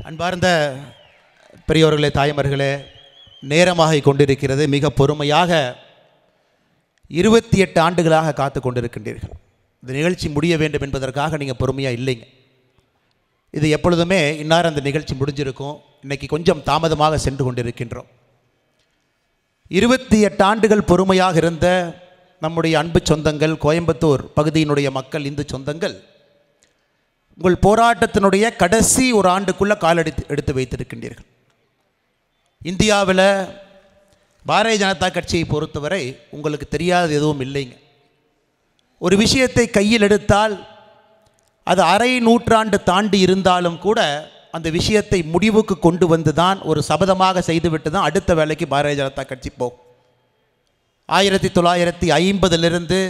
அன்பார்ந்த பெரியோர்களே, தாய்மார்களே, நேரமாக கொண்டிருக்கிறது. மிக பொறுமையாக 28 ஆண்டுகளாக காத்து கொண்டிருக்கின்றீர்கள். இந்த நிகழ்ச்சி முடிய வேண்டும் என்பதற்காக நீங்கள் பொறுமையாக இல்லைங்க. இது எப்பொழுதுமே இன்னார் அந்த நிகழ்ச்சி முடிஞ்சிருக்கும். இன்றைக்கி கொஞ்சம் தாமதமாக சென்று கொண்டிருக்கின்றோம். 28 ஆண்டுகள் பொறுமையாக இருந்த நம்முடைய அன்பு சொந்தங்கள், கோயம்புத்தூர் பகுதியினுடைய மக்கள், இந்து சொந்தங்கள், உங்கள் போராட்டத்தினுடைய கடைசி ஒரு ஆண்டுக்குள்ளே எடுத்து வைத்திருக்கின்றீர்கள். இந்தியாவில் பாரதிய ஜனதா கட்சியை பொறுத்தவரை உங்களுக்கு தெரியாதது எதுவும் இல்லைங்க. ஒரு விஷயத்தை கையில் எடுத்தால் அது அரை நூற்றாண்டு தாண்டி இருந்தாலும் கூட அந்த விஷயத்தை முடிவுக்கு கொண்டு வந்து தான் ஒரு சபதமாக செய்துவிட்டு தான் அடுத்த வேலைக்கு பாரதிய ஜனதா கட்சி போகும். 1950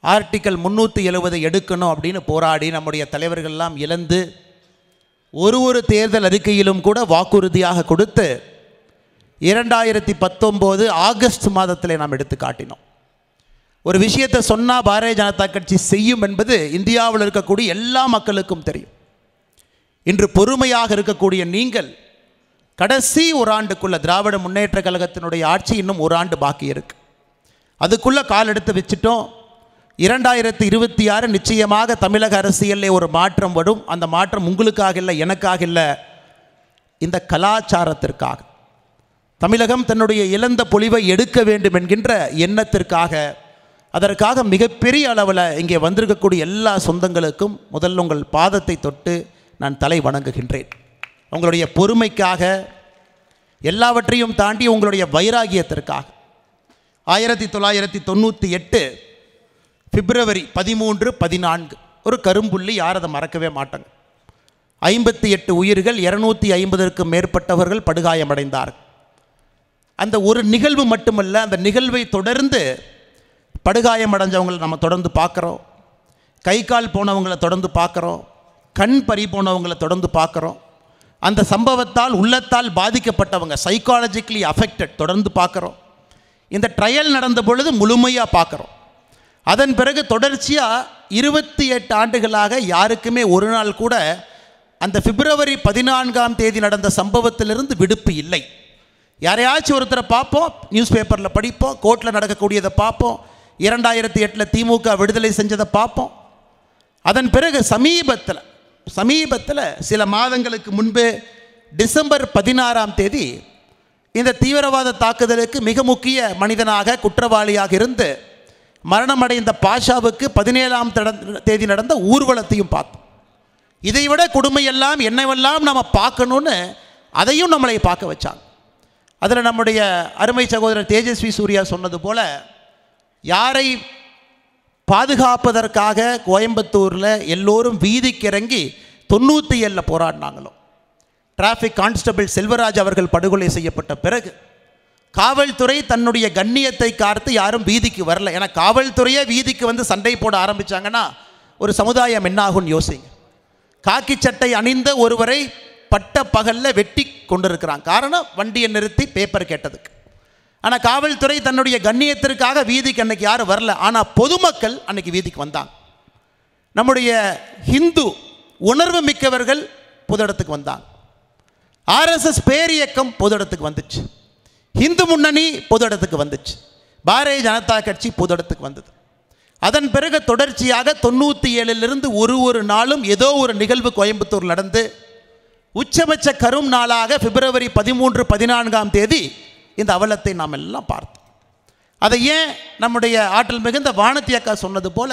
ஆர்டிக்கல் 370 எடுக்கணும் அப்படின்னு போராடி நம்முடைய தலைவர்கள்லாம் இழந்து ஒரு தேர்தல் அறிக்கையிலும் கூட வாக்குறுதியாக கொடுத்து 2019 ஆகஸ்ட் மாதத்தில் நாம் எடுத்து காட்டினோம். ஒரு விஷயத்தை சொன்னால் பாரதிய ஜனதா கட்சி செய்யும் என்பது இந்தியாவில் இருக்கக்கூடிய எல்லா மக்களுக்கும் தெரியும். இன்று பொறுமையாக இருக்கக்கூடிய நீங்கள் கடைசி ஒரு ஆண்டுக்குள்ள திராவிட முன்னேற்ற கழகத்தினுடைய ஆட்சி இன்னும் ஒரு ஆண்டு பாக்கி இருக்கு. அதுக்குள்ளே கால் எடுத்து வச்சுட்டோம். 2026 நிச்சயமாக தமிழக அரசியலில் ஒரு மாற்றம் வரும். அந்த மாற்றம் உங்களுக்காக இல்லை, எனக்காக இல்லை, இந்த கலாச்சாரத்திற்காக. தமிழகம் தன்னுடைய இழந்த பொலிவை எடுக்க வேண்டும் என்கின்ற எண்ணத்திற்காக, அதற்காக மிகப்பெரிய அளவில் இங்கே வந்திருக்கக்கூடிய எல்லா சொந்தங்களுக்கும் முதல்ல உங்கள் பாதத்தை தொட்டு நான் தலை வணங்குகின்றேன். உங்களுடைய பொறுமைக்காக, எல்லாவற்றையும் தாண்டி உங்களுடைய வைராகியத்திற்காக. 1998 பிப்ரவரி 13, 14 ஒரு கரும்புள்ளி, யார் அதை மறக்கவே மாட்டாங்க. 58 உயிர்கள், 250க்கும் மேற்பட்டவர்கள் படுகாயமடைந்தார்கள். அந்த ஒரு நிகழ்வு மட்டுமல்ல, அந்த நிகழ்வை தொடர்ந்து படுகாயமடைஞ்சவங்களை நம்ம தொடர்ந்து பார்க்குறோம். கை கால் போனவங்களை தொடர்ந்து பார்க்குறோம். கண் பறி போனவங்களை தொடர்ந்து பார்க்குறோம். அந்த சம்பவத்தால் உள்ளத்தால் பாதிக்கப்பட்டவங்க, சைக்காலஜிக்கலி அஃபெக்டட், தொடர்ந்து பார்க்குறோம். இந்த ட்ரையல் நடந்த பொழுது முழுமையாக பார்க்குறோம். அதன் பிறகு தொடர்ச்சியாக 28 ஆண்டுகளாக யாருக்குமே ஒரு நாள் கூட அந்த பிப்ரவரி 14 நடந்த சம்பவத்திலிருந்து விடுப்பு இல்லை. யாரையாச்சும் ஒருத்தரை பார்ப்போம், நியூஸ் பேப்பரில் படிப்போம், கோர்ட்டில் நடக்கக்கூடியதை பார்ப்போம், 2008 திமுக விடுதலை செஞ்சதை பார்ப்போம். அதன் பிறகு சமீபத்தில் சில மாதங்களுக்கு முன்பு டிசம்பர் 16 இந்த தீவிரவாத தாக்குதலுக்கு மிக முக்கிய மனிதனாக, குற்றவாளியாக இருந்து மரணமடைந்த பாஷாவுக்கு 17 நடந்த ஊர்வலத்தையும் பார்த்தோம். இதைவிட கொடுமையெல்லாம் என்னவெல்லாம் நம்ம பார்க்கணுன்னு அதையும் நம்மளை பார்க்க வச்சாங்க. அதில் நம்முடைய அருமை சகோதரர் தேஜஸ்வி சூர்யா சொன்னது போல், யாரை பாதுகாப்பதற்காக கோயம்புத்தூரில் எல்லோரும் வீதிக்கு இறங்கி 97 போராடினாங்களோ, டிராஃபிக் கான்ஸ்டபிள் செல்வராஜ் அவர்கள் படுகொலை செய்யப்பட்ட பிறகு காவல்துறை தன்னுடைய கண்ணியத்தை காத்து யாரும் வீதிக்கு வரல. ஏன்னா காவல்துறையே வீதிக்கு வந்து சண்டை போட ஆரம்பித்தாங்கன்னா ஒரு சமுதாயம் என்னாகும்னு யோசிங்க. காக்கி சட்டை அணிந்த ஒருவரை பட்ட பகலில் வெட்டி கொண்டிருக்கிறாங்க. காரணம், வண்டியை நிறுத்தி பேப்பர் கேட்டதுக்கு. ஆனால் காவல்துறை தன்னுடைய கண்ணியத்திற்காக வீதிக்கு அன்னைக்கு யாரும் வரல. ஆனால் பொதுமக்கள் அன்னைக்கு வீதிக்கு வந்தாங்க. நம்முடைய ஹிந்து உணர்வு மிக்கவர்கள் பொது இடத்துக்கு வந்தாங்க. RSS பேரியக்கம் பொது இடத்துக்கு வந்துச்சு. இந்து முன்னணி பொது இடத்துக்கு வந்துச்சு. பாரதிய ஜனதா கட்சி பொது இடத்துக்கு வந்தது. அதன் பிறகு தொடர்ச்சியாக 97 ஒரு நாளும் ஏதோ ஒரு நிகழ்வு கோயம்புத்தூர் நடந்து உச்சபட்ச கரும் நாளாக பிப்ரவரி 13, 14 இந்த அவலத்தை நாம் எல்லாம் பார்த்தோம். அதை ஏன் நம்முடைய ஆற்றல் மிகுந்த வானதி அக்கா சொன்னது போல,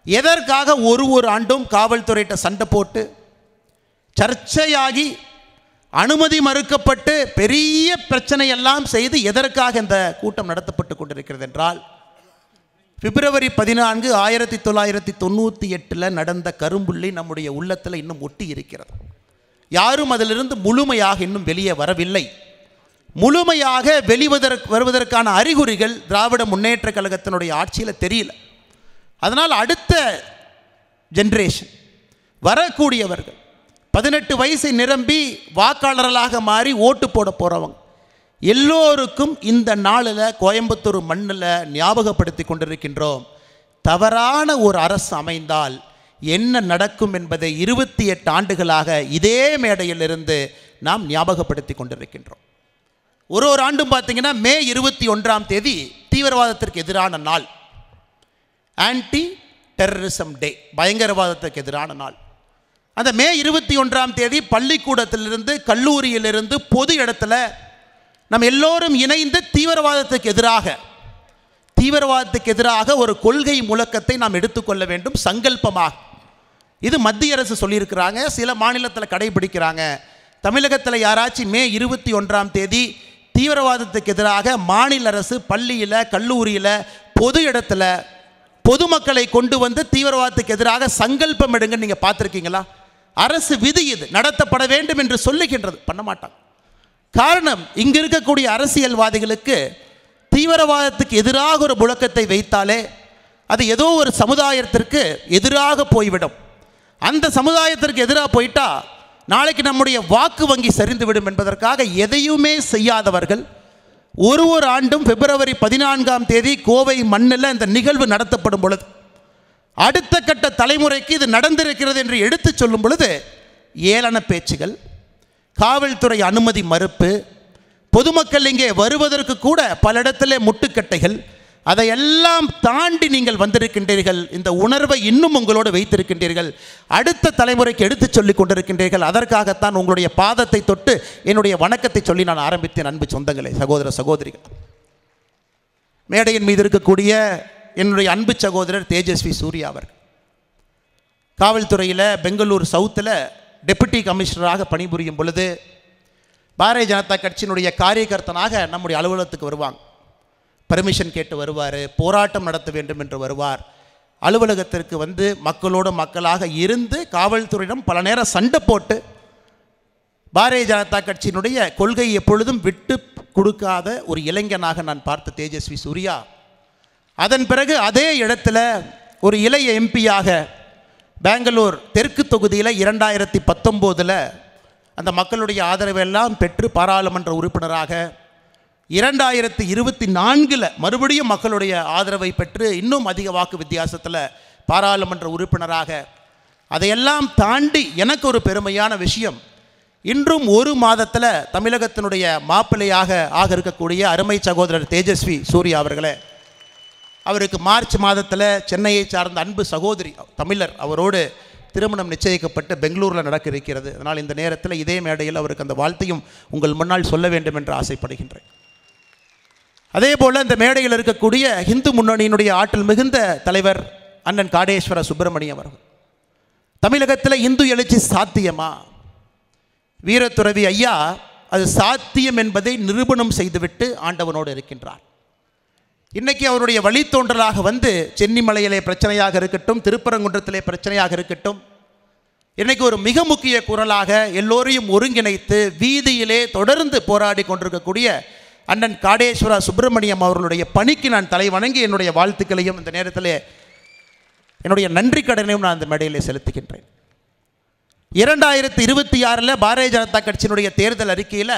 எதற்காக ஒரு ஆண்டும் காவல்துறையிட்ட சண்டை போட்டு சர்ச்சையாகி அனுமதி மறுக்கப்பட்டு பெரிய பிரச்சனையெல்லாம் செய்து எதற்காக இந்த கூட்டம் நடத்தப்பட்டு கொண்டிருக்கிறது என்றால், பிப்ரவரி 14, 1998 நடந்த கரும்புள்ளி நம்முடைய உள்ளத்தில் இன்னும் ஒட்டி இருக்கிறது. யாரும் அதிலிருந்து முழுமையாக இன்னும் வெளியே வரவில்லை. முழுமையாக வருவதற்கான அறிகுறிகள் திராவிட முன்னேற்ற கழகத்தினுடைய ஆட்சியில் தெரியல. அதனால் அடுத்த ஜென்ரேஷன் வரக்கூடியவர்கள் 18 வயசை நிரம்பி வாக்காளர்களாக மாறி ஓட்டு போட போகிறவங்க எல்லோருக்கும் இந்த நாளில் கோயம்புத்தூர் மண்ணில் ஞாபகப்படுத்தி கொண்டிருக்கின்றோம். தவறான ஒரு அரசு அமைந்தால் என்ன நடக்கும் என்பதை 28 ஆண்டுகளாக இதே மேடையிலிருந்து நாம் ஞாபகப்படுத்தி கொண்டிருக்கின்றோம். ஒரு ஆண்டும் பார்த்தீங்கன்னா மே 21ஆம் தேதி தீவிரவாதத்திற்கு எதிரான நாள், ஆன்டி டெரரிசம் டே, பயங்கரவாதத்திற்கு எதிரான நாள். அந்த மே 21ஆம் தேதி பள்ளிக்கூடத்திலிருந்து கல்லூரியிலிருந்து பொது இடத்துல நம்ம எல்லோரும் இணைந்து தீவிரவாதத்துக்கு எதிராக ஒரு கொள்கை முழக்கத்தை நாம் எடுத்துக்கொள்ள வேண்டும் சங்கல்பமாக. இது மத்திய அரசு சொல்லியிருக்கிறாங்க, சில மாநிலத்தில் கடைபிடிக்கிறாங்க. தமிழகத்தில் யாராச்சும் மே 21ஆம் தேதி தீவிரவாதத்துக்கு எதிராக மாநில அரசு பள்ளியில் கல்லூரியில் பொது இடத்துல பொதுமக்களை கொண்டு வந்து தீவிரவாதத்துக்கு எதிராக சங்கல்பம் எடுங்க நீங்கள் பார்த்துருக்கீங்களா? அரசு விதி இது நடத்தப்பட வேண்டும் என்று சொல்லுகின்றது, பண்ண மாட்டாங்க. காரணம், இங்கே இருக்கக்கூடிய அரசியல்வாதிகளுக்கு தீவிரவாதத்துக்கு எதிராக ஒரு முழக்கத்தை வைத்தாலே அது ஏதோ ஒரு சமுதாயத்திற்கு எதிராக போய்விடும். அந்த சமுதாயத்திற்கு எதிராக போயிட்டா நாளைக்கு நம்முடைய வாக்கு வங்கி சரிந்துவிடும் என்பதற்காக எதையுமே செய்யாதவர்கள் ஒரு ஆண்டும் பிப்ரவரி 14ஆம் தேதி கோவை மண்ணில் இந்த நிகழ்வு நடத்தப்படும் பொழுது அடுத்த கட்ட தலைமுறைக்கு இது நடந்திருக்கிறது என்று எடுத்து சொல்லும் பொழுது ஏளன பேச்சுகள், காவல்துறை அனுமதி மறுப்பு, பொதுமக்கள் இங்கே வருவதற்கு கூட பல இடத்திலே முட்டுக்கட்டைகள், அதையெல்லாம் தாண்டி நீங்கள் வந்திருக்கின்றீர்கள். இந்த உணர்வை இன்னும் உங்களோடு வைத்திருக்கின்றீர்கள், அடுத்த தலைமுறைக்கு எடுத்து சொல்லிக் கொண்டிருக்கின்றீர்கள். அதற்காகத்தான் உங்களுடைய பாதத்தை தொட்டு என்னுடைய வணக்கத்தை சொல்லி நான் ஆரம்பித்தேன். அன்பு சொந்தங்களே, சகோதர சகோதரிகள், மேடையின் மீது இருக்கக்கூடிய என்னுடைய அன்பு சகோதரர் தேஜஸ்வி சூர்யா அவர்கள் காவல்துறையில் பெங்களூர் சவுத்தில் டெப்யூட்டி கமிஷனராக பணிபுரியும் பொழுது பாரதிய ஜனதா கட்சியினுடைய காரியகர்த்தனாக நம்முடைய அலுவலகத்துக்கு வருவாங்க. பர்மிஷன் கேட்டு வருவார், போராட்டம் நடத்த வேண்டும் என்று வருவார். அலுவலகத்திற்கு வந்து மக்களோடு மக்களாக இருந்து காவல்துறையிடம் பல நேரம் சண்டை போட்டு பாரதிய ஜனதா கட்சியினுடைய கொள்கை எப்பொழுதும் விட்டு கொடுக்காத ஒரு இளைஞனாக நான் பார்த்த தேஜஸ்வி சூர்யா அதன் பிறகு அதே இடத்துல ஒரு இளைய எம்பியாக பெங்களூர் தெற்கு தொகுதியில் 2019 அந்த மக்களுடைய ஆதரவெல்லாம் பெற்று பாராளுமன்ற உறுப்பினராக 2024 மறுபடியும் மக்களுடைய ஆதரவை பெற்று இன்னும் அதிக வாக்கு வித்தியாசத்தில் பாராளுமன்ற உறுப்பினராக, அதையெல்லாம் தாண்டி எனக்கு ஒரு பெருமையான விஷயம், இன்றும் ஒரு மாதத்தில் தமிழகத்தினுடைய மாப்பிள்ளையாக ஆக இருக்கக்கூடிய அருமை சகோதரர் தேஜஸ்வி சூர்யா அவர்களே, அவருக்கு மார்ச் மாதத்தில் சென்னையை சார்ந்த அன்பு சகோதரி தமிழர் அவரோடு திருமணம் நிச்சயிக்கப்பட்டு பெங்களூரில் நடக்க இருக்கிறது. அதனால் இந்த நேரத்தில் இதே மேடையில் அவருக்கு அந்த வாழ்த்தையும் உங்கள் முன்னால் சொல்ல வேண்டும் என்று ஆசைப்படுகின்றேன். அதே போல் இந்த மேடையில் இருக்கக்கூடிய இந்து முன்னணியினுடைய ஆற்றல் மிகுந்த தலைவர் அண்ணன் காடேஸ்வர சுப்பிரமணியம் அவர்கள், தமிழகத்தில் இந்து எழுச்சி சாத்தியமா? வீரத்துறவி ஐயா அது சாத்தியம் என்பதை நிரூபணம் செய்துவிட்டு ஆண்டவனோடு இருக்கின்றார். இன்றைக்கி அவருடைய வழித்தோன்றலாக வந்து சென்னிமலையிலே பிரச்சனையாக இருக்கட்டும், திருப்பரங்குன்றத்திலே பிரச்சனையாக இருக்கட்டும், இன்றைக்கி ஒரு மிக முக்கிய குரலாக எல்லோரையும் ஒருங்கிணைத்து வீதியிலே தொடர்ந்து போராடி கொண்டிருக்கக்கூடிய அண்ணன் காடேஸ்வர சுப்பிரமணியம் அவர்களுடைய பணிக்கு நான் தலை வணங்கி என்னுடைய வாழ்த்துக்களையும் இந்த நேரத்தில் என்னுடைய நன்றி கடனையும் நான் அந்த மேடையிலே செலுத்துகின்றேன். 2026 பாரதிய ஜனதா கட்சியினுடைய தேர்தல் அறிக்கையில்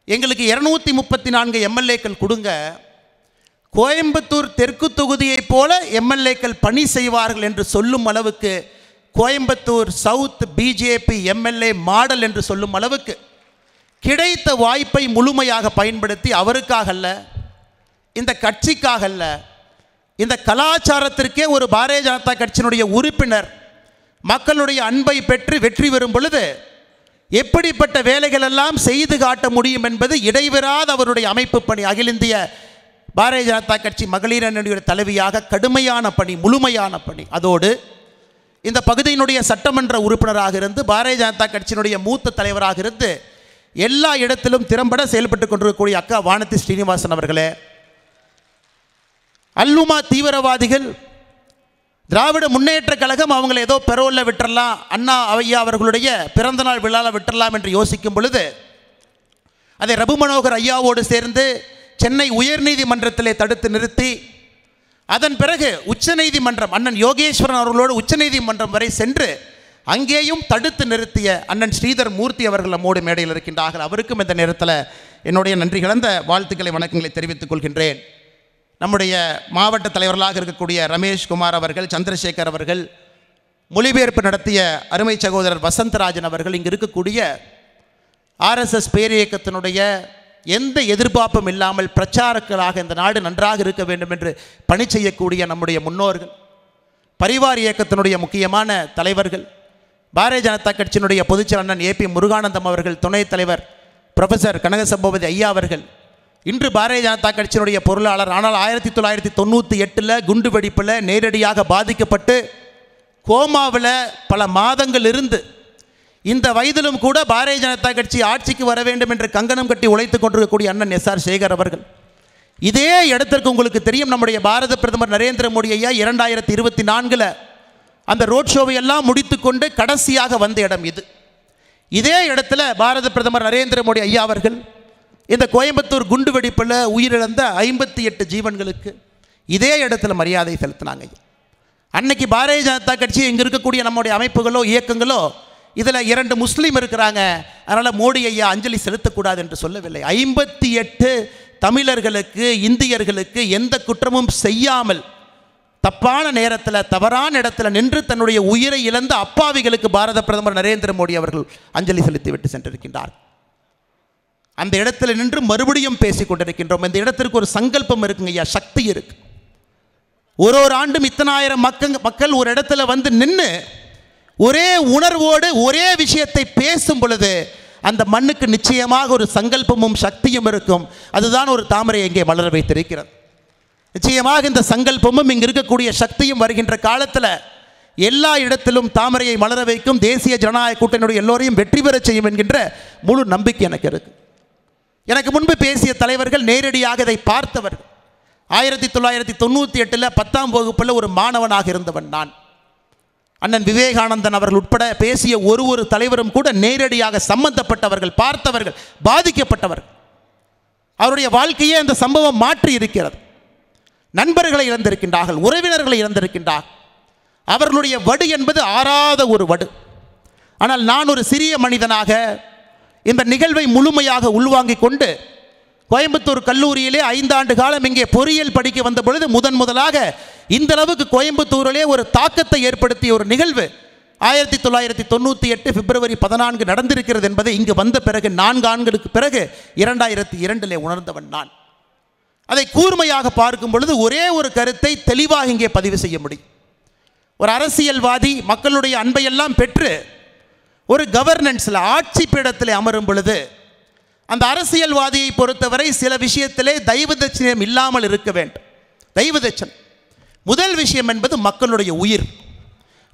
எங்களுக்கு 234 எம்எல்ஏக்கள் கொடுங்க, கோயம்புத்தூர் தெற்கு தொகுதியைப் போல எம்எல்ஏக்கள் பணி செய்வார்கள் என்று சொல்லும் அளவுக்கு, Coimbatore south BJP MLA model என்று சொல்லும் அளவுக்கு கிடைத்த வாய்ப்பை முழுமையாக பயன்படுத்தி அவருக்காக அல்ல, இந்த கட்சிக்காக அல்ல, இந்த கலாச்சாரத்திற்கே ஒரு பாரதிய ஜனதா கட்சியினுடைய உறுப்பினர் மக்களுடைய அன்பை பெற்று வெற்றி பெறும் பொழுது எப்படிப்பட்ட வேலைகள் எல்லாம் செய்து காட்ட முடியும் என்பது இடைவிடாத அவருடைய அமைப்பு பணி. அகில இந்திய பாரதிய ஜனதா கட்சி மகளிர் அணியுடைய தலைவியாக கடுமையான பணி, முழுமையான பணி. அதோடு இந்த பகுதியினுடைய சட்டமன்ற உறுப்பினராக இருந்து பாரதிய ஜனதா கட்சியினுடைய மூத்த தலைவராக இருந்து எல்லா இடத்திலும் திறம்பட செயல்பட்டு கொண்டிருக்கக்கூடிய அக்கா வானதி ஸ்ரீனிவாசன் அவர்களே, அல்லுமா தீவிரவாதிகள் திராவிட முன்னேற்ற கழகம் அவங்களை ஏதோ பெரோலில் விட்டுறலாம், அண்ணா ஐயா அவர்களுடைய பிறந்தநாள் விழாவில் விட்டுறலாம் என்று யோசிக்கும் பொழுது அதை ரகு மனோகர் ஐயாவோடு சேர்ந்து சென்னை உயர்நீதிமன்றத்திலே தடுத்து நிறுத்தி அதன் பிறகு உச்சநீதிமன்றம் அண்ணன் யோகேஸ்வரன் அவர்களோடு உச்சநீதிமன்றம் வரை சென்று அங்கேயும் தடுத்து நிறுத்திய அண்ணன் ஸ்ரீதர் மூர்த்தி அவர்கள் நம்மோடு மேடையில் இருக்கின்றார்கள். அவருக்கும் இந்த நேரத்தில் என்னுடைய நன்றி கலந்த வாழ்த்துக்களை வணக்கங்களை தெரிவித்துக் கொள்கின்றேன். நம்முடைய மாவட்ட தலைவர்களாக இருக்கக்கூடிய ரமேஷ்குமார் அவர்கள், சந்திரசேகர் அவர்கள், மொழிபெயர்ப்பு நடத்திய அருமை சகோதரர் வசந்தராஜன் அவர்கள் இங்கு இருக்கக்கூடிய ஆர்எஸ்எஸ் பேரியக்கத்தினுடைய எந்த எதிர்பார்ப்பும் இல்லாமல் பிரச்சாரக்களாக இந்த நாடு நன்றாக இருக்க வேண்டும் என்று பணி செய்யக்கூடிய நம்முடைய முன்னோர்கள், பரிவார் இயக்கத்தினுடைய முக்கியமான தலைவர்கள், பாரதிய ஜனதா கட்சியினுடைய பொதுச்செயலாளர் அண்ணன் ஏபி முருகானந்தம் அவர்கள், துணைத் தலைவர் ப்ரொஃபஸர் கனகசபாபதி ஐயா அவர்கள், இன்று பாரதிய ஜனதா கட்சியினுடைய பொருளாளர். ஆனால் 1998 குண்டு வெடிப்பில் நேரடியாக பாதிக்கப்பட்டு கோமாவில் பல மாதங்கள் இருந்து இந்த வயதிலும் கூட பாரதிய ஜனதா கட்சி ஆட்சிக்கு வர வேண்டும் என்று கங்கணம் கட்டி உழைத்து கொண்டிருக்கக்கூடிய அண்ணன் எஸ்ஆர் சேகர் அவர்கள். இதே இடத்திற்கு உங்களுக்கு தெரியும், நம்முடைய பாரத பிரதமர் நரேந்திர மோடி ஐயா 2024 அந்த ரோட் ஷோவை எல்லாம் முடித்து கொண்டு கடைசியாக வந்த இடம் இது. இதே இடத்துல பாரத பிரதமர் நரேந்திர மோடி ஐயா அவர்கள் இந்த கோயம்புத்தூர் குண்டு வெடிப்பில் உயிரிழந்த 58 ஜீவன்களுக்கு இதே இடத்துல மரியாதை செலுத்தினாங்க. அன்னைக்கு பாரதிய ஜனதா கட்சி இங்கே இருக்கக்கூடிய நம்முடைய அமைப்புகளோ இயக்கங்களோ இதில் 2 முஸ்லீம் இருக்கிறாங்க, அதனால் மோடி ஐயா அஞ்சலி செலுத்தக்கூடாது என்று சொல்லவில்லை. 58 தமிழர்களுக்கு, இந்தியர்களுக்கு எந்த குற்றமும் செய்யாமல் தப்பான நேரத்தில் தவறான இடத்துல நின்று தன்னுடைய உயிரை இழந்த அப்பாவிகளுக்கு பாரத பிரதமர் நரேந்திர மோடி அவர்கள் அஞ்சலி செலுத்திவிட்டு சென்றிருக்கின்றார். அந்த இடத்துல நின்று மறுபடியும் பேசிக் கொண்டிருக்கின்றோம். இந்த இடத்திற்கு ஒரு சங்கல்பம் இருக்குங்க ஐயா, சக்தி இருக்கு. ஒரு ஆண்டும் இத்தனாயிரம் மக்கள் ஒரு இடத்துல வந்து நின்று ஒரே உணர்வோடு ஒரே விஷயத்தை பேசும் பொழுது அந்த மண்ணுக்கு நிச்சயமாக ஒரு சங்கல்பமும் சக்தியும் இருக்கும். அதுதான் ஒரு தாமரை இங்கே மலர வைத்திருக்கிறது. நிச்சயமாக இந்த சங்கல்பமும் இங்கு இருக்கக்கூடிய சக்தியும் வருகின்ற காலத்தில் எல்லா இடத்திலும் தாமரையை மலர வைக்கும். தேசிய ஜனநாயக கூட்டணியுடைய எல்லோரையும் வெற்றி பெற செய்யும் என்கின்ற முழு நம்பிக்கை எனக்கு இருக்கு. எனக்கு முன்பு பேசிய தலைவர்கள் நேரடியாக இதை பார்த்தவர்கள். 1998 10ஆம் வகுப்பில் ஒரு மாணவனாக இருந்தவன் நான். அண்ணன் விவேகானந்தன் அவர்கள் உட்பட பேசிய ஒரு தலைவரும் கூட நேரடியாக சம்பந்தப்பட்டவர்கள், பார்த்தவர்கள், பாதிக்கப்பட்டவர்கள். அவருடைய வாழ்க்கையே அந்த சம்பவம் மாற்றி இருக்கிறது. நண்பர்களை இழந்திருக்கின்றார்கள், உறவினர்களை இழந்திருக்கின்றார்கள். அவர்களுடைய வடு என்பது ஆறாத ஒரு வடு. ஆனால் நான் ஒரு சிறிய மனிதனாக இந்த நிகழ்வை முழுமையாக உள்வாங்கிக் கொண்டு கோயம்புத்தூர் கல்லூரியிலே 5 ஆண்டு காலம் இங்கே பொறியியல் படிக்க வந்த பொழுது முதலாக இந்த அளவுக்கு கோயம்புத்தூரிலே ஒரு தாக்கத்தை ஏற்படுத்திய ஒரு நிகழ்வு 1998 பிப்ரவரி 14 நடந்திருக்கிறது என்பதை இங்கு வந்த பிறகு 4 ஆண்டுகளுக்கு பிறகு 2002 உணர்ந்தவன் நான். அதை கூர்மையாக பார்க்கும் பொழுது ஒரே ஒரு கருத்தை தெளிவாக இங்கே பதிவு செய்ய முடியும். ஒரு அரசியல்வாதி மக்களுடைய அன்பையெல்லாம் பெற்று ஒரு கவர்னன்ஸில் ஆட்சி பீடத்தில் அமரும் பொழுது அந்த அரசியல்வாதியை பொறுத்தவரை சில விஷயத்திலே தெய்வ தட்சணம் இல்லாமல் இருக்க வேண்டும். தெய்வ தட்சணம் முதல் விஷயம் என்பது மக்களுடைய உயிர்.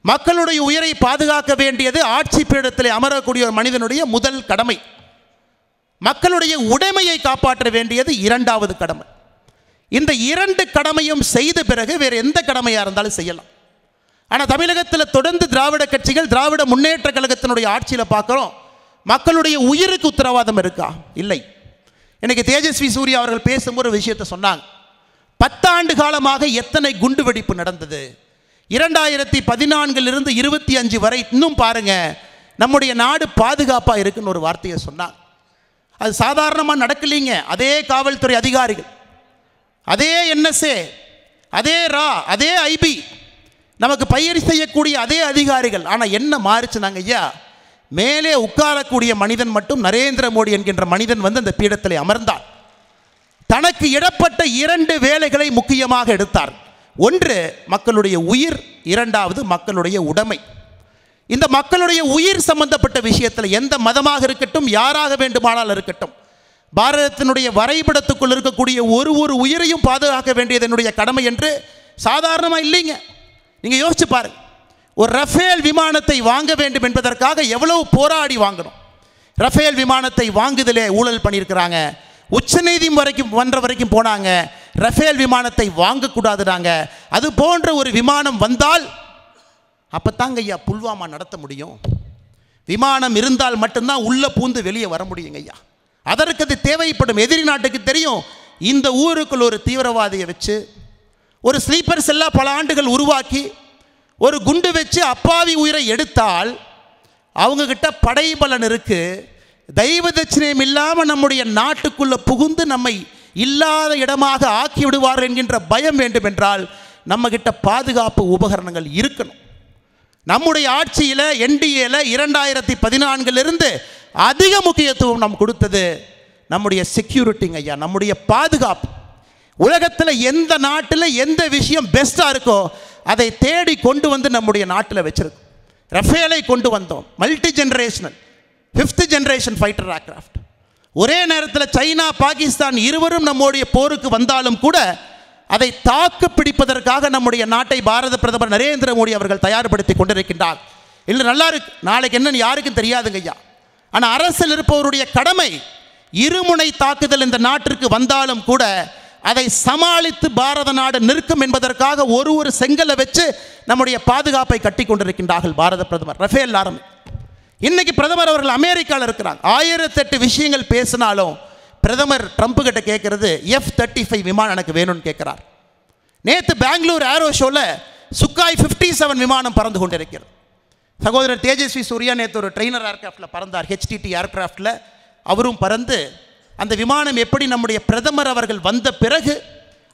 மக்களுடைய உயிரை பாதுகாக்க வேண்டியது ஆட்சி பீடத்தில் அமரக்கூடிய ஒரு மனிதனுடைய முதல் கடமை. மக்களுடைய உடைமையை காப்பாற்ற வேண்டியது 2வது கடமை. இந்த 2 கடமையும் செய்த பிறகு வேறு எந்த கடமையாக இருந்தாலும் செய்யலாம். ஆனால் தமிழகத்தில் தொடர்ந்து திராவிட கட்சிகள், திராவிட முன்னேற்ற கழகத்தினுடைய ஆட்சியில் பார்க்குறோம், மக்களுடைய உயிருக்கு உத்தரவாதம் இருக்கா? இல்லை. இன்னைக்கு தேஜஸ்வி சூர்யா அவர்கள் பேசும்போது ஒரு விஷயத்தை சொன்னாங்க. 10 ஆண்டு காலமாக எத்தனை குண்டு வெடிப்பு நடந்தது? 2014 25 வரை இன்னும் பாருங்க நம்முடைய நாடு பாதுகாப்பாக இருக்குன்னு ஒரு வார்த்தையை சொன்னாங்க. அது சாதாரணமாக நடக்கலைங்க. அதே காவல்துறை அதிகாரிகள், அதே NSA, அதே ரா, அதே IB, நமக்கு பயிர் செய்யக்கூடிய அதே அதிகாரிகள். ஆனால் என்ன மாறிச்சுனாங்க ஐயா, மேலே உட்காரக்கூடிய மனிதன் மட்டும் நரேந்திர மோடி என்கின்ற மனிதன் வந்து அந்த பீடத்தில் அமர்ந்தார். தனக்கு இடப்பட்ட 2 வேலைகளை முக்கியமாக எடுத்தார். ஒன்று மக்களுடைய உயிர், 2வது மக்களுடைய உடைமை. இந்த மக்களுடைய உயிர் சம்பந்தப்பட்ட விஷயத்தில் எந்த மதமாக இருக்கட்டும், யாராக வேண்டுமானால் இருக்கட்டும், பாரதத்தினுடைய வரைபடத்துக்குள் இருக்கக்கூடிய ஒரு உயிரையும் பாதுகாக்க வேண்டியது என்னுடைய கடமை என்று சாதாரணமாக இல்லைங்க. நீங்கள் யோசிச்சு பாருங்க, ஒரு ரஃபேல் விமானத்தை வாங்க வேண்டும் என்பதற்காக எவ்வளவு போராடி வாங்கணும். ரஃபேல் விமானத்தை வாங்குதலே ஊழல் பண்ணியிருக்கிறாங்க. உச்சநீதிமன்றம் வரைக்கும் போனாங்க. ரஃபேல் விமானத்தை வாங்கக்கூடாதுனாங்க. அது போன்ற ஒரு விமானம் வந்தால் அப்போத்தாங்க ஐயா புல்வாமா நடத்த முடியும். விமானம் இருந்தால் மட்டும்தான் உள்ளே பூந்து வெளியே வர முடியுங்க ஐயா. அதற்கு அது தேவைப்படும். எதிரி நாட்டுக்கு தெரியும், இந்த ஊருக்குள் ஒரு தீவிரவாதியை வச்சு ஒரு ஸ்லீப்பர் செல்லா பல ஆண்டுகள் உருவாக்கி ஒரு குண்டு வச்சு அப்பாவி உயிரை எடுத்தால் அவங்கக்கிட்ட படைபலன் இருக்கு. தெய்வ தட்சணம் இல்லாமல் நம்முடைய நாட்டுக்குள்ளே புகுந்து நம்மை இல்லாத இடமாக ஆக்கி விடுவார் என்கின்ற பயம் வேண்டும் என்றால் நம்மகிட்ட பாதுகாப்பு உபகரணங்கள் இருக்கணும். நம்முடைய ஆட்சியில் என்டிஏல 2014 அதிக முக்கியத்துவம் நாம் கொடுத்தது நம்முடைய செக்யூரிட்டிங்க ஐயா, நம்முடைய பாதுகாப்பு. உலகத்தில் எந்த நாட்டில் எந்த விஷயம் பெஸ்ட்டாக இருக்கோ அதை தேடி கொண்டு வந்து நம்முடைய நாட்டில் வச்சிருக்கோம். ரஃபேலை கொண்டு வந்தோம், multi generational 5th generation fighter aircraft. ஒரே நேரத்தில் சைனா பாகிஸ்தான் இருவரும் நம்முடைய போருக்கு வந்தாலும் கூட அதை தாக்கு பிடிப்பதற்காக நம்முடைய நாட்டை பாரத பிரதமர் நரேந்திர மோடி அவர்கள் தயார்படுத்தி கொண்டிருக்கின்றார். இல்லை நல்லா இருக்கு, நாளைக்கு என்னன்னு யாருக்கும் தெரியாதுங்க ஐயா. ஆனால் அரசில் இருப்பவருடைய கடமை இருமுனை தாக்குதல் இந்த நாட்டிற்கு வந்தாலும் கூட அதை சமாளித்து பாரத நாடு நிற்கும் என்பதற்காக ஒரு செங்கலை வச்சு நம்முடைய பாதுகாப்பை கட்டி கொண்டிருக்கின்றார்கள் பாரத பிரதமர். ரஃபேல் ஆரம்பி இன்னைக்கு பிரதமர் அவர்கள் அமெரிக்காவில் இருக்கிறாங்க. 1008 விஷயங்கள் பேசினாலும் பிரதமர் ட்ரம்ப் கிட்ட கேட்கறது F-35 விமானம் எனக்கு வேணும்னு கேட்கிறார். நேற்று பெங்களூர் ஏரோ ஷோவில் சுக்காய் 57 விமானம் பறந்து கொண்டிருக்கிறது. சகோதரர் தேஜஸ்வி சூர்யா நேற்று ஒரு ட்ரெயினர் ஏர்கிராஃப்டில் பறந்தார், HTT ஏர்கிராஃப்டில். அவரும் பறந்து அந்த விமானம் எப்படி நம்முடைய பிரதமர் அவர்கள் வந்த பிறகு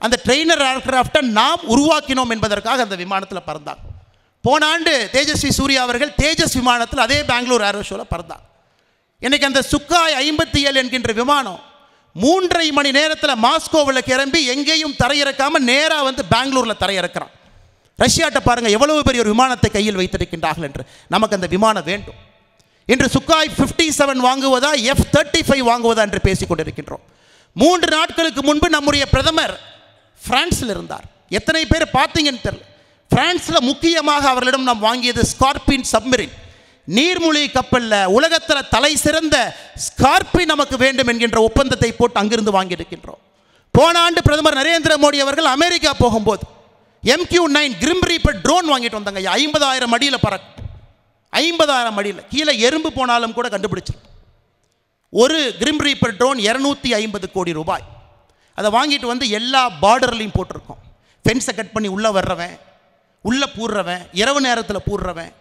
அந்த ட்ரெயினர் ஏர்கிராஃப்டை நாம் உருவாக்கினோம் என்பதற்காக அந்த விமானத்தில் பறந்தார். போன ஆண்டு தேஜஸ்வி சூர்யா அவர்கள் தேஜஸ் விமானத்தில் அதே பெங்களூர் ஏரோ ஷோவில் பறந்தார். இன்றைக்கி அந்த சுக்காய் 57 என்கின்ற விமானம் 3.5 மணி நேரத்தில் மாஸ்கோவில் கிளம்பி எங்கேயும் தரையிறக்காமல் நேராக வந்து பெங்களூரில் தரையிறக்கிறான். ரஷ்யாட்ட பாருங்கள் எவ்வளவு பெரிய ஒரு விமானத்தை கையில் வைத்திருக்கின்றார்கள் என்று. நமக்கு அந்த விமானம் வேண்டும். இன்று சுக்காய் 57 வாங்குவதா F-35 வாங்குவதா என்று பேசிக் கொண்டிருக்கின்றோம். 3 நாட்களுக்கு முன்பு நம்முடைய பிரதமர் பிரான்ஸில் இருந்தார். எத்தனை பேர் பார்த்தீங்கன்னு தெரியல. பிரான்ஸில் முக்கியமாக அவர்களிடம் நாம் வாங்கியது ஸ்கார்பின் சப்மரின் நீர்மூழ்கி கப்பலில் உலகத்தில் தலை சிறந்த ஸ்கார்பின் நமக்கு வேண்டும் என்கின்ற ஒப்பந்தத்தை போட்டு அங்கிருந்து வாங்கியிருக்கின்றோம். போன ஆண்டு பிரதமர் நரேந்திர மோடி அவர்கள் அமெரிக்கா போகும்போது MQ-9 கிரிம் ரீப்பர் ட்ரோன் வாங்கிட்டு வந்தாங்க. 50,000 அடியில் பறக்கும். 50,000 அடியில் கீழே எறும்பு போனாலும் கூட கண்டுபிடிச்சிடும். ஒரு கிரிம் ரீப்பர் ட்ரோன் 250 கோடி ரூபாய். அதை வாங்கிட்டு வந்து எல்லா பார்டர்லையும் போட்டிருக்கோம். ஃபென்ஸை கட் பண்ணி உள்ளே வர்றவன், உள்ளே பூர்றவன், இரவு நேரத்தில் பூர்றவன்,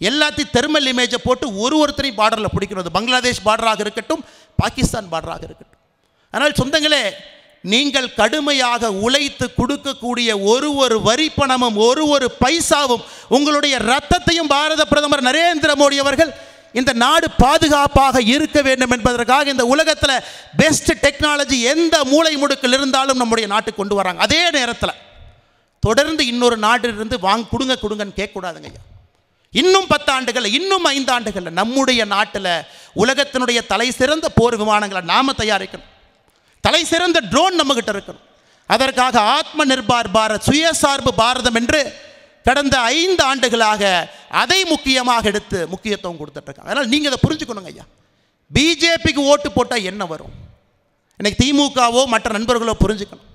எல்லாத்தையும் தெர்மல் இமேஜை போட்டு ஒருத்தரையும் பார்டரில் பிடிக்கிறது. பங்களாதேஷ் பார்டராக இருக்கட்டும், பாகிஸ்தான் பார்டராக இருக்கட்டும். ஆனால் சொந்தங்களே, நீங்கள் கடுமையாக உழைத்து கொடுக்கக்கூடிய ஒரு வரி பணமும் ஒரு பைசாவும் உங்களுடைய ரத்தத்தையும் பாரத பிரதமர் நரேந்திர மோடி அவர்கள் இந்த நாடு பாதுகாப்பாக இருக்க வேண்டும் என்பதற்காக இந்த உலகத்தில் பெஸ்ட் டெக்னாலஜி எந்த மூளை முடுக்கில் இருந்தாலும் நம்முடைய நாட்டுக்கு கொண்டு வராங்க. அதே நேரத்தில் தொடர்ந்து இன்னொரு நாட்டிலிருந்து கொடுங்கன்னு கேட்கக்கூடாதுங்க ஐயா. இன்னும் 10 ஆண்டுகள், இன்னும் 5 ஆண்டுகள் நம்முடைய நாட்டில் உலகத்தினுடைய தலை சிறந்த போர் விமானங்களை நாம தயாரிக்கணும். தலை சிறந்த ட்ரோன் நம்மகிட்ட இருக்கணும். அதற்காக ஆத்ம நிர்பார் பாரத், சுயசார்பு பாரதம் என்று கடந்த 5 ஆண்டுகளாக அதை முக்கியமாக எடுத்து முக்கியத்துவம் கொடுத்துட்டு இருக்காங்க. அதனால் நீங்கள் இதை புரிஞ்சுக்கணுங்க ஐயா. பிஜேபிக்கு ஓட்டு போட்டால் என்ன வரும்? இன்னைக்கு திமுகவோ மற்ற நண்பர்களோ புரிஞ்சுக்கணும்.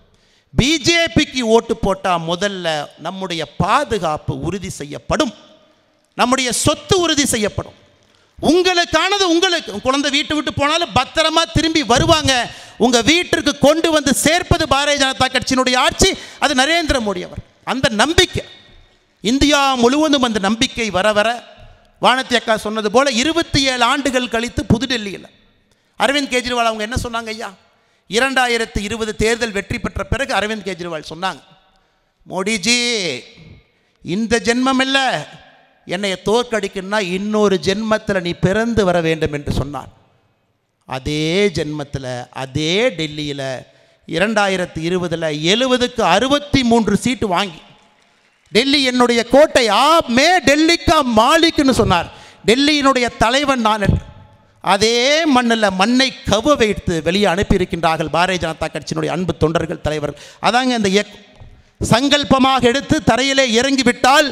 பிஜேபிக்கு ஓட்டு போட்டால் முதல்ல நம்முடைய பாதுகாப்பு உறுதி செய்யப்படும், நம்முடைய சொத்து உறுதி செய்யப்படும். உங்களுக்கானது உங்களுக்கு, குழந்தை வீட்டு விட்டு போனாலும் பத்திரமா திரும்பி வருவாங்க. உங்கள் வீட்டிற்கு கொண்டு வந்து சேர்ப்பது பாரதிய ஜனதா கட்சியினுடைய ஆட்சி, அது நரேந்திர மோடி அவர். அந்த நம்பிக்கை இந்தியா முழுவதும், அந்த நம்பிக்கை வர வர வானதி அக்கா சொன்னது போல 27 ஆண்டுகள் கழித்து புதுடெல்லியில் அரவிந்த் கெஜ்ரிவால் அவங்க என்ன சொன்னாங்க ஐயா? 2020 தேர்தல் வெற்றி பெற்ற பிறகு அரவிந்த் கெஜ்ரிவால் சொன்னாங்க, மோடிஜி இந்த ஜென்மம் இல்லை, என்னைய தோற்கடிக்கணும்னா இன்னொரு ஜென்மத்தில் நீ பிறந்து வர வேண்டும் என்று சொன்னார். அதே ஜென்மத்தில் அதே டெல்லியில் 2020 70க்கு 63 சீட்டு வாங்கி டெல்லி என்னுடைய கோட்டை, மே டெல்லிக்கா மாலிக்குன்னு சொன்னார். டெல்லியினுடைய தலைவன் நான் என்று அதே மண்ணை கவ வைத்து வெளியே அனுப்பியிருக்கின்றார்கள் பாரதிய ஜனதா கட்சியினுடைய அன்பு தொண்டர்கள், தலைவர்கள். அதாங்க இந்த சங்கல்பமாக எடுத்து தரையிலே இறங்கிவிட்டால்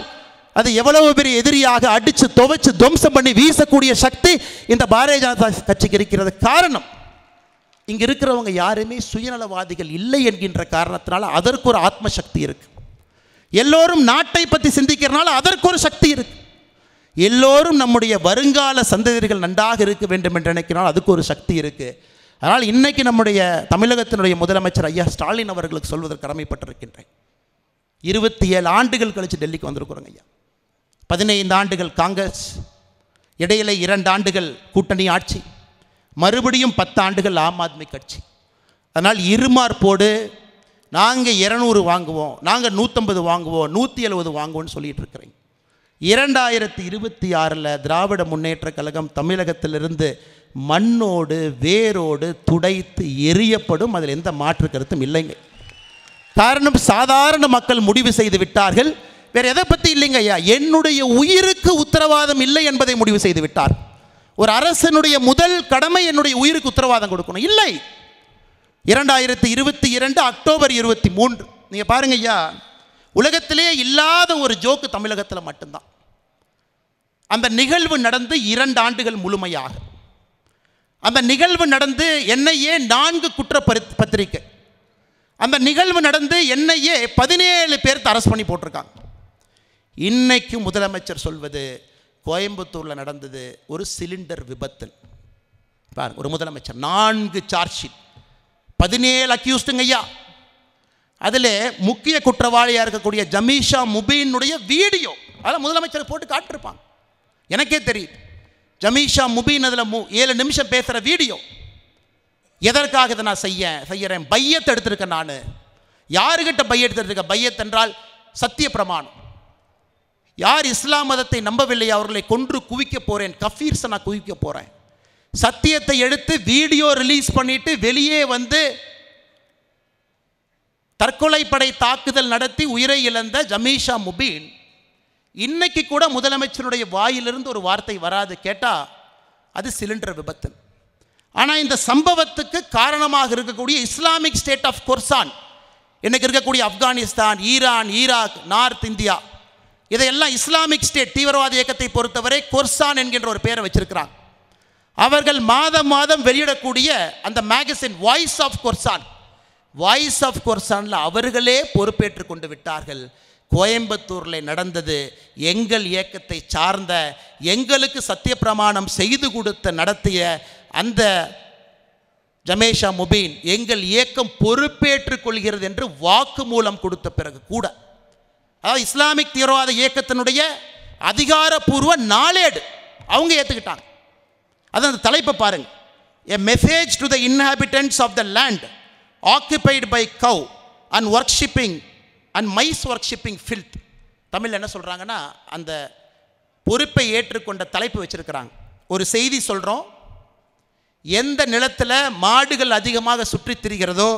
அது எவ்வளவு பெரிய எதிரியாக அடித்து துவைச்சு துவம்சம் பண்ணி வீசக்கூடிய சக்தி இந்த பாரதிய ஜனதா கட்சிக்கு இருக்கிறது. காரணம், இங்கே இருக்கிறவங்க யாருமே சுயநலவாதிகள் இல்லை என்கின்ற காரணத்தினால அதற்கு ஒரு ஆத்ம சக்தி இருக்கு. எல்லோரும் நாட்டை பற்றி சிந்திக்கிறனால அதற்கு ஒரு சக்தி இருக்கு. எல்லோரும் நம்முடைய வருங்கால சந்ததியர்கள் நன்றாக இருக்க வேண்டும் என்று நினைக்கிறால் அதுக்கு ஒரு சக்தி இருக்கு. அதனால் இன்னைக்கு நம்முடைய தமிழகத்தினுடைய முதலமைச்சர் ஐயா ஸ்டாலின் அவர்களுக்கு சொல்வதற்கு கடமைப்பட்டிருக்கின்றேன். 27 ஆண்டுகள் கழித்து டெல்லிக்கு வந்திருக்கிறோங்க ஐயா. 15 ஆண்டுகள் காங்கிரஸ், இடையில 2 ஆண்டுகள் கூட்டணி ஆட்சி, மறுபடியும் 10 ஆண்டுகள் ஆம் ஆத்மி கட்சி. அதனால் இருமார்போடு நாங்கள் 200 வாங்குவோம், நாங்கள் 150 வாங்குவோம், 170 வாங்குவோம்னு சொல்லிட்டு இருக்கிறேன். 2026 திராவிட முன்னேற்ற கழகம் தமிழகத்திலிருந்து மண்ணோடு வேரோடு துடைத்து எரியப்படும். அதில் எந்த மாற்று கருத்தும் இல்லைங்க. காரணம், சாதாரண மக்கள் முடிவு செய்து விட்டார்கள். வேற எதை பற்றி இல்லைங்க ஐயா, என்னுடைய உயிருக்கு உத்தரவாதம் இல்லை என்பதை முடிவு செய்து விட்டார். ஒரு அரசனுடைய முதல் கடமை என்னுடைய உயிருக்கு உத்தரவாதம் கொடுக்கணும். இல்லை, 2022 அக்டோபர் 23 நீங்க பாருங்க ஐயா, உலகத்திலே இல்லாத ஒரு ஜோக்கு தமிழகத்தில் மட்டும்தான். அந்த நிகழ்வு நடந்து 2 ஆண்டுகள் முழுமையாக. அந்த நிகழ்வு நடந்து NIA 4 குற்ற பத்திரிக்கை. அந்த நிகழ்வு நடந்து NIA 17 பேர் அரெஸ்ட் பண்ணி போட்டிருக்காங்க. இன்னைக்கு முதலமைச்சர் சொல்வது கோயம்புத்தூரில் நடந்தது ஒரு சிலிண்டர் விபத்தில். பாருங்க, ஒரு முதலமைச்சர் 4 சார்ஜ் ஷீட், 17 அக்யூஸ்டுங்க ஐயா. அதில் முக்கிய குற்றவாளியாக இருக்கக்கூடிய ஜமீஷா முபீனுடைய வீடியோ அதில் முதலமைச்சர் போட்டு காட்டிருப்பாங்க. எனக்கே தெரியும், ஜமீஷா முபீன் அதில் 7 நிமிஷம் பேசுகிற வீடியோ. எதற்காக இதை நான் செய்யறேன்? பையத்தை எடுத்திருக்கேன். நான் யாருக்கிட்ட பையத்தை எடுத்திருக்கேன்? பையத் என்றால் சத்திய பிரமாணம். யார் இஸ்லாம் மதத்தை நம்பவில்லை அவர்களை கொன்று குவிக்க போகிறேன், கஃபீர்ஸை நான் குவிக்க போகிறேன். சத்தியத்தை எடுத்து வீடியோ ரிலீஸ் பண்ணிட்டு வெளியே வந்து தற்கொலைப்படை தாக்குதல் நடத்தி உயிரை இழந்த ஜமீஷா முபீன் இன்னைக்கு கூட முதலமைச்சருடைய வாயிலிருந்து ஒரு வார்த்தை வராது. கேட்டால் அது சிலிண்டர் விபத்து. ஆனால் இந்த சம்பவத்துக்கு காரணமாக இருக்கக்கூடிய இஸ்லாமிக் ஸ்டேட் ஆஃப் கொர்சான், இன்னைக்கு இருக்கக்கூடிய Afghanistan, Iran, Iraq, north India, இதையெல்லாம் இஸ்லாமிக் ஸ்டேட் தீவிரவாத இயக்கத்தை பொறுத்தவரை கொர்சான் என்கின்ற ஒரு பெயரை வச்சிருக்கிறாங்க. அவர்கள் மாதம் வெளியிடக்கூடிய அந்த magazine voice of Khorasan, voice of கொர்சானில் அவர்களே பொறுப்பேற்று கொண்டு விட்டார்கள். கோயம்புத்தூரில் நடந்தது எங்கள் இயக்கத்தை சார்ந்த, எங்களுக்கு சத்திய பிரமாணம் செய்து கொடுத்த நடத்திய அந்த ஜமீஷா முபீன் எங்கள் இயக்கம் பொறுப்பேற்றுக் கொள்கிறது என்று வாக்குமூலம் கொடுத்த பிறகு கூட, அதாவது இஸ்லாமிக் தீவிரவாத இயக்கத்தினுடைய அதிகாரப்பூர்வ நாளேடு அவங்க ஏற்றுக்கிட்டாங்க. அது அந்த தலைப்பை பாருங்க, a message to the inhabitants of the land occupied by cow and worshipping and mice worshipping filth. Tamil என்ன சொல்கிறாங்கன்னா, அந்த பொறுப்பை ஏற்றுக்கொண்ட தலைப்பு வச்சுருக்கிறாங்க. ஒரு செய்தி சொல்கிறோம், எந்த நிலத்தில் மாடுகள் அதிகமாக சுற்றித் திரிகிறதோ,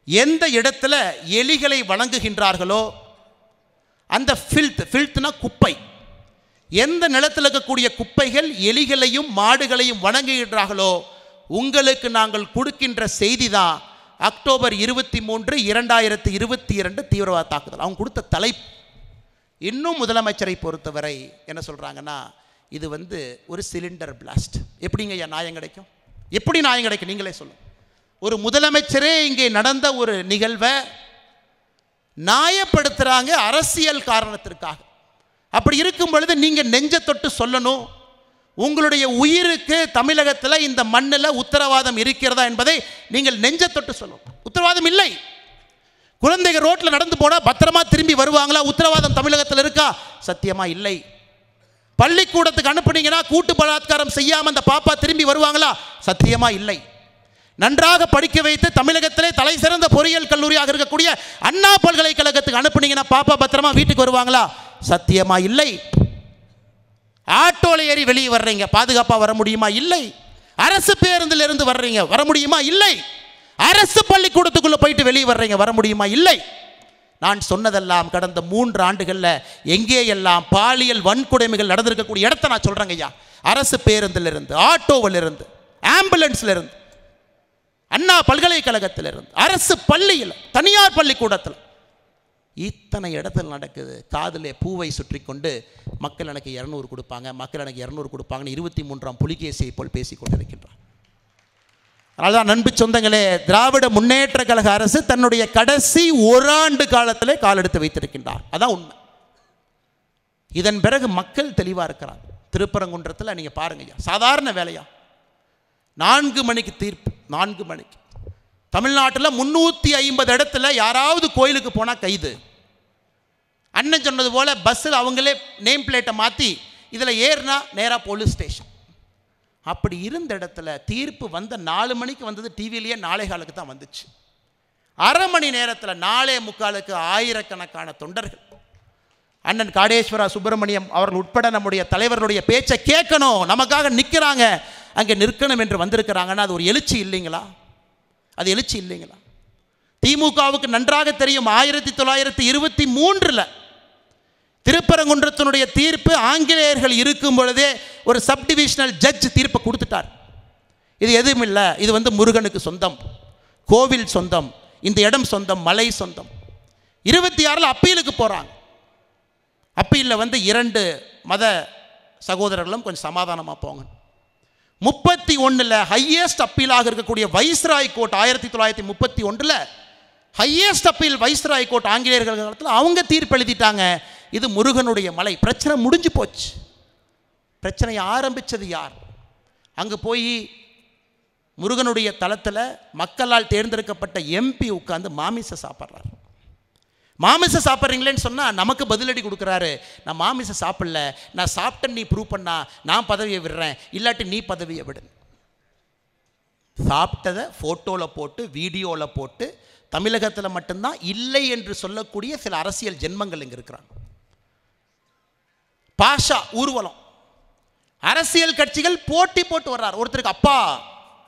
எந்த இடத்துல எலிகளை வணங்குகின்றார்களோ அந்த ஃபில்த்னா குப்பை, எந்த நிலத்தில் இருக்கக்கூடிய குப்பைகள் எலிகளையும் மாடுகளையும் வணங்குகின்றார்களோ உங்களுக்கு நாங்கள் கொடுக்கின்ற செய்தி தான் அக்டோபர் 23, 2022 தீவிரவாத தாக்குதல். அவங்க கொடுத்த தலைப்பு. இன்னும் முதலமைச்சரை பொறுத்தவரை என்ன சொல்கிறாங்கன்னா, இது ஒரு சிலிண்டர் பிளாஸ்ட். எப்படிங்க ஐயா நியாயம் கிடைக்கும்? எப்படி நியாயம் கிடைக்கும்? நீங்களே சொல்லுங்கள். ஒரு முதலமைச்சரே இங்கே நடந்த ஒரு நிகழ்வை நியாயப்படுத்துகிறாங்க அரசியல் காரணத்திற்காக. அப்படி இருக்கும் பொழுது நீங்கள் நெஞ்ச தொட்டு சொல்லணும், உங்களுடைய உயிருக்கு தமிழகத்தில் இந்த மண்ணில் உத்தரவாதம் இருக்கிறதா என்பதை நீங்கள் நெஞ்ச தொட்டு சொல்லணும். உத்தரவாதம் இல்லை. குழந்தைகள் ரோட்டில் நடந்து போனால் பத்திரமா திரும்பி வருவாங்களா? உத்தரவாதம் தமிழகத்தில் இருக்கா? சத்தியமாக இல்லை. பள்ளிக்கூடத்துக்கு அனுப்புனீங்கன்னா கூட்டு பலாத்காரம் செய்யாமல் அந்த பாப்பா திரும்பி வருவாங்களா? சத்தியமாக இல்லை. நன்றாக படிக்க வைத்து தமிழகத்திலே தலை சிறந்த பொறியியல் கல்லூரியாக இருக்கக்கூடிய அண்ணா பல்கலைக்கழகத்துக்கு அனுப்புனீங்கன்னா பாப்பா பத்திரமா வீட்டுக்கு வருவாங்களா? சத்தியமாக இல்லை. ஆட்டோல ஏறி வெளியே வர்றீங்க, பாதுகாப்பாக வர முடியுமா? இல்லை. அரசு பேருந்தில் இருந்து வர்றீங்க, வர முடியுமா? இல்லை. அரசு பள்ளிக்கூடத்துக்குள்ளே போயிட்டு வெளியே வர்றீங்க, வர முடியுமா? இல்லை. நான் சொன்னதெல்லாம் கடந்த 3 ஆண்டுகளில் எங்கே எல்லாம் பாலியல் வன்கொடுமைகள் நடந்திருக்கக்கூடிய இடத்த நான் சொல்கிறேங்க ஐயா. அரசு பேருந்தில் இருந்து, ஆட்டோவில் இருந்து, ஆம்புலன்ஸில் இருந்து, அண்ணா பல்கலைக்கழகத்தில் இருந்து, அரசு பள்ளியில், தனியார் பள்ளிக்கூடத்தில், இத்தனை இடத்துல நடக்குது. காதிலே பூவை சுற்றி கொண்டு மக்கள் எனக்கு 200 கொடுப்பாங்க, மக்கள் எனக்கு 200 கொடுப்பாங்கன்னு 23ஆம் புலிகேசியை போல் பேசி கொண்டிருக்கின்றார். அதனால்தான் நண்பு சொந்தங்களே, திராவிட முன்னேற்ற கழக அரசு தன்னுடைய கடைசி 1 ஆண்டு காலத்திலே காலெடுத்து வைத்திருக்கின்றார். அதான் உண்மை. இதன் பிறகு மக்கள் தெளிவாக இருக்கிறார். திருப்பரங்குன்றத்தில் நீங்கள் பாருங்க, சாதாரண வேலையா 4 மணிக்கு தீர்ப்பு. 4 மணிக்கு தமிழ்நாட்டில் 350 இடத்துல யாராவது கோயிலுக்கு போனால் கைது. அண்ணன் சொன்னது போல் பஸ்ஸில் அவங்களே நேம் பிளேட்டை மாற்றி இதில் ஏறினா நேராக போலீஸ் ஸ்டேஷன். அப்படி இருந்த இடத்துல தீர்ப்பு வந்த 4 மணிக்கு வந்தது டிவிலேயே 4:15 தான் வந்துச்சு. அரை மணி நேரத்தில் 4:45 ஆயிரக்கணக்கான தொண்டர்கள் அண்ணன் காடேஸ்வரா சுப்பிரமணியம் அவர்கள் உட்பட நம்முடைய தலைவர்களுடைய பேச்சை கேட்கணும், நமக்காக நிற்கிறாங்க, அங்கே நிற்கணும் என்று வந்திருக்கிறாங்கன்னா அது ஒரு எழுச்சி இல்லைங்களா? அது எழுச்சி இல்லைங்களா? திமுகவுக்கு நன்றாக தெரியும் 1923 திருப்பரங்குன்றத்தினுடைய தீர்ப்பு ஆங்கிலேயர்கள் இருக்கும் பொழுதே ஒரு சப்டிவிஷனல் ஜட்ஜ் தீர்ப்பை கொடுத்துட்டார். இது எதுவும் இல்லை, இது வந்து முருகனுக்கு சொந்தம், கோவில் சொந்தம், இந்த இடம் சொந்தம், மலை சொந்தம். 26 அப்பீலுக்கு போகிறாங்க. அப்பீலில் வந்து 2 மத சகோதரர்களும் கொஞ்சம் சமாதானமாக போங்க. 31 ஹையஸ்ட் அப்பீலாக இருக்கக்கூடிய viceroy court 1931 highest appeal viceroy court ஆங்கிலேயர்கள் காலத்தில் அவங்க தீர்ப்பு எழுதிட்டாங்க, இது முருகனுடைய மலை. பிரச்சனை முடிஞ்சு போச்சு. பிரச்சனையை ஆரம்பித்தது யார்? அங்கே போய் முருகனுடைய தளத்தில் மக்களால் தேர்ந்தெடுக்கப்பட்ட எம்பி உட்கார்ந்து மாமிசம் சாப்பிட்றாரு. மாமிசம் சாப்பிட்றீங்களேன்னு சொன்னால் நமக்கு பதிலடி கொடுக்குறாரு, நான் மாமிசம் சாப்பிடல, நான் சாப்பிட்டேன்னு நீ ப்ரூவ் பண்ணா நான் பதவியை விடுறேன், இல்லாட்டி நீ பதவியை விடு. சாப்பிட்டதை ஃபோட்டோவில் போட்டு வீடியோவில் போட்டு தமிழகத்தில் மட்டும்தான் இல்லை என்று சொல்லக்கூடிய சில அரசியல் ஜென்மங்கள் இங்கே இருக்கிறாங்க. பாஷா ஊர்வலம், அரசியல் கட்சிகள் போட்டி போட்டு வர்றார். ஒருத்தருக்கு அப்பா,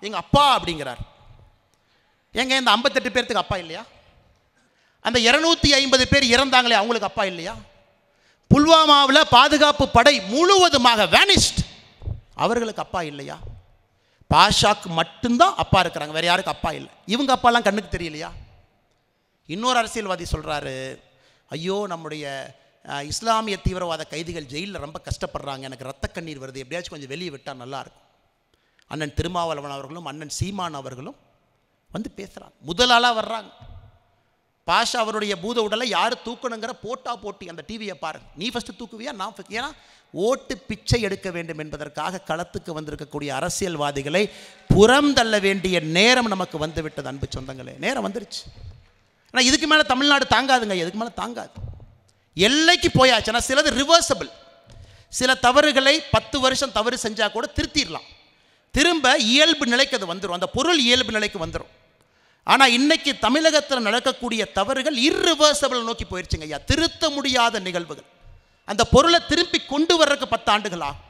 எங்கள் அப்பா அப்படிங்கிறார். எங்க இந்த 58 பேர்த்துக்கு அப்பா இல்லையா? அந்த 250 பேர் இறந்தாங்களே அவங்களுக்கு அப்பா இல்லையா? புல்வாமாவில் பாதுகாப்பு படை முழுவதுமாக வேனிஸ்ட், அவர்களுக்கு அப்பா இல்லையா? பாஷாக்கு மட்டும்தான் அப்பா இருக்கிறாங்க, வேறு யாருக்கு அப்பா இல்லை. இவங்க அப்பாலாம் கண்ணுக்கு தெரியலையா? இன்னொரு அரசியல்வாதி சொல்கிறாரு, ஐயோ நம்முடைய இஸ்லாமிய தீவிரவாத கைதிகள் ஜெயிலில் ரொம்ப கஷ்டப்படுறாங்க, எனக்கு ரத்த கண்ணீர் வருது, எப்படியாச்சும் கொஞ்சம் வெளியே விட்டால் நல்லாயிருக்கும். அண்ணன் திருமாவளவன் அவர்களும் அண்ணன் சீமான் அவர்களும் வந்து பேசுகிறாங்க, முதல் ஆளாக வர்றாங்க. பாஷா அவருடைய பூத உடலை யார் தூக்கணுங்கிற போட்டி அந்த டிவியை பாருங்க, நீ ஃபஸ்ட்டு தூக்குவியா நான் ஃபஸ்ட். ஏன்னா ஓட்டு பிச்சை எடுக்க வேண்டும் என்பதற்காக களத்துக்கு வந்திருக்கக்கூடிய அரசியல்வாதிகளை புறம் தள்ள வேண்டிய நேரம் நமக்கு வந்து விட்டது. அன்பு சொந்தங்களே, நேரம் வந்துருச்சு. ஆனால் இதுக்கு மேலே தமிழ்நாடு தாங்காதுங்க, இதுக்கு மேலே தாங்காது. எல்லைக்கு போயாச்சுன்னா சிலது ரிவர்சபிள். சில தவறுகளை 10 வருஷம் தவறு செஞ்சால் கூட திருத்திடலாம், திரும்ப இயல்பு நிலைக்கு அது வந்துடும், அந்த பொருள் இயல்பு நிலைக்கு வந்துடும். ஆனால் இன்னைக்கு தமிழகத்தில் நடக்கக்கூடிய தவறுகள் இர்ரிவர்சபிள் நோக்கி போயிடுச்சுங்க ஐயா, திருத்த முடியாத நிகழ்வுகள். அந்த பொருளை திருப்பி கொண்டு வர்றதுக்கு 10 ஆண்டுகள் ஆகும்.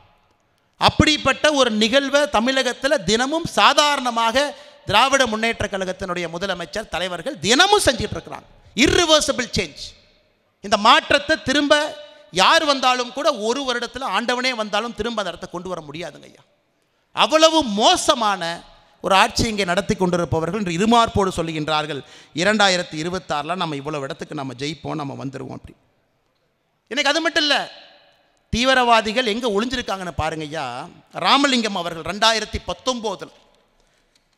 அப்படிப்பட்ட ஒரு நிகழ்வை தமிழகத்தில் தினமும் சாதாரணமாக திராவிட முன்னேற்ற கழகத்தினுடைய முதலமைச்சர் தலைவர்கள் தினமும் செஞ்சுட்டு இருக்கிறாங்க. Irreversible change. இந்த மாற்றத்தை திரும்ப யார் வந்தாலும் கூட 1 வருடத்தில் ஆண்டவனே வந்தாலும் திரும்ப அந்த இடத்தை கொண்டு வர முடியாதுங்க ஐயா. அவ்வளவு மோசமான ஒரு ஆட்சி இங்கே நடத்தி கொண்டிருப்பவர்கள் இன்று இருமார்ப்போடு சொல்லுகின்றார்கள் 2026 நம்ம இவ்வளவு இடத்துக்கு நம்ம ஜெயிப்போம், நம்ம வந்துடுவோம். அப்படி எனக்கு அது மட்டும் இல்லை, தீவிரவாதிகள் எங்கே ஒளிஞ்சிருக்காங்கன்னு பாருங்க ஐயா. ராமலிங்கம் அவர்கள் 2019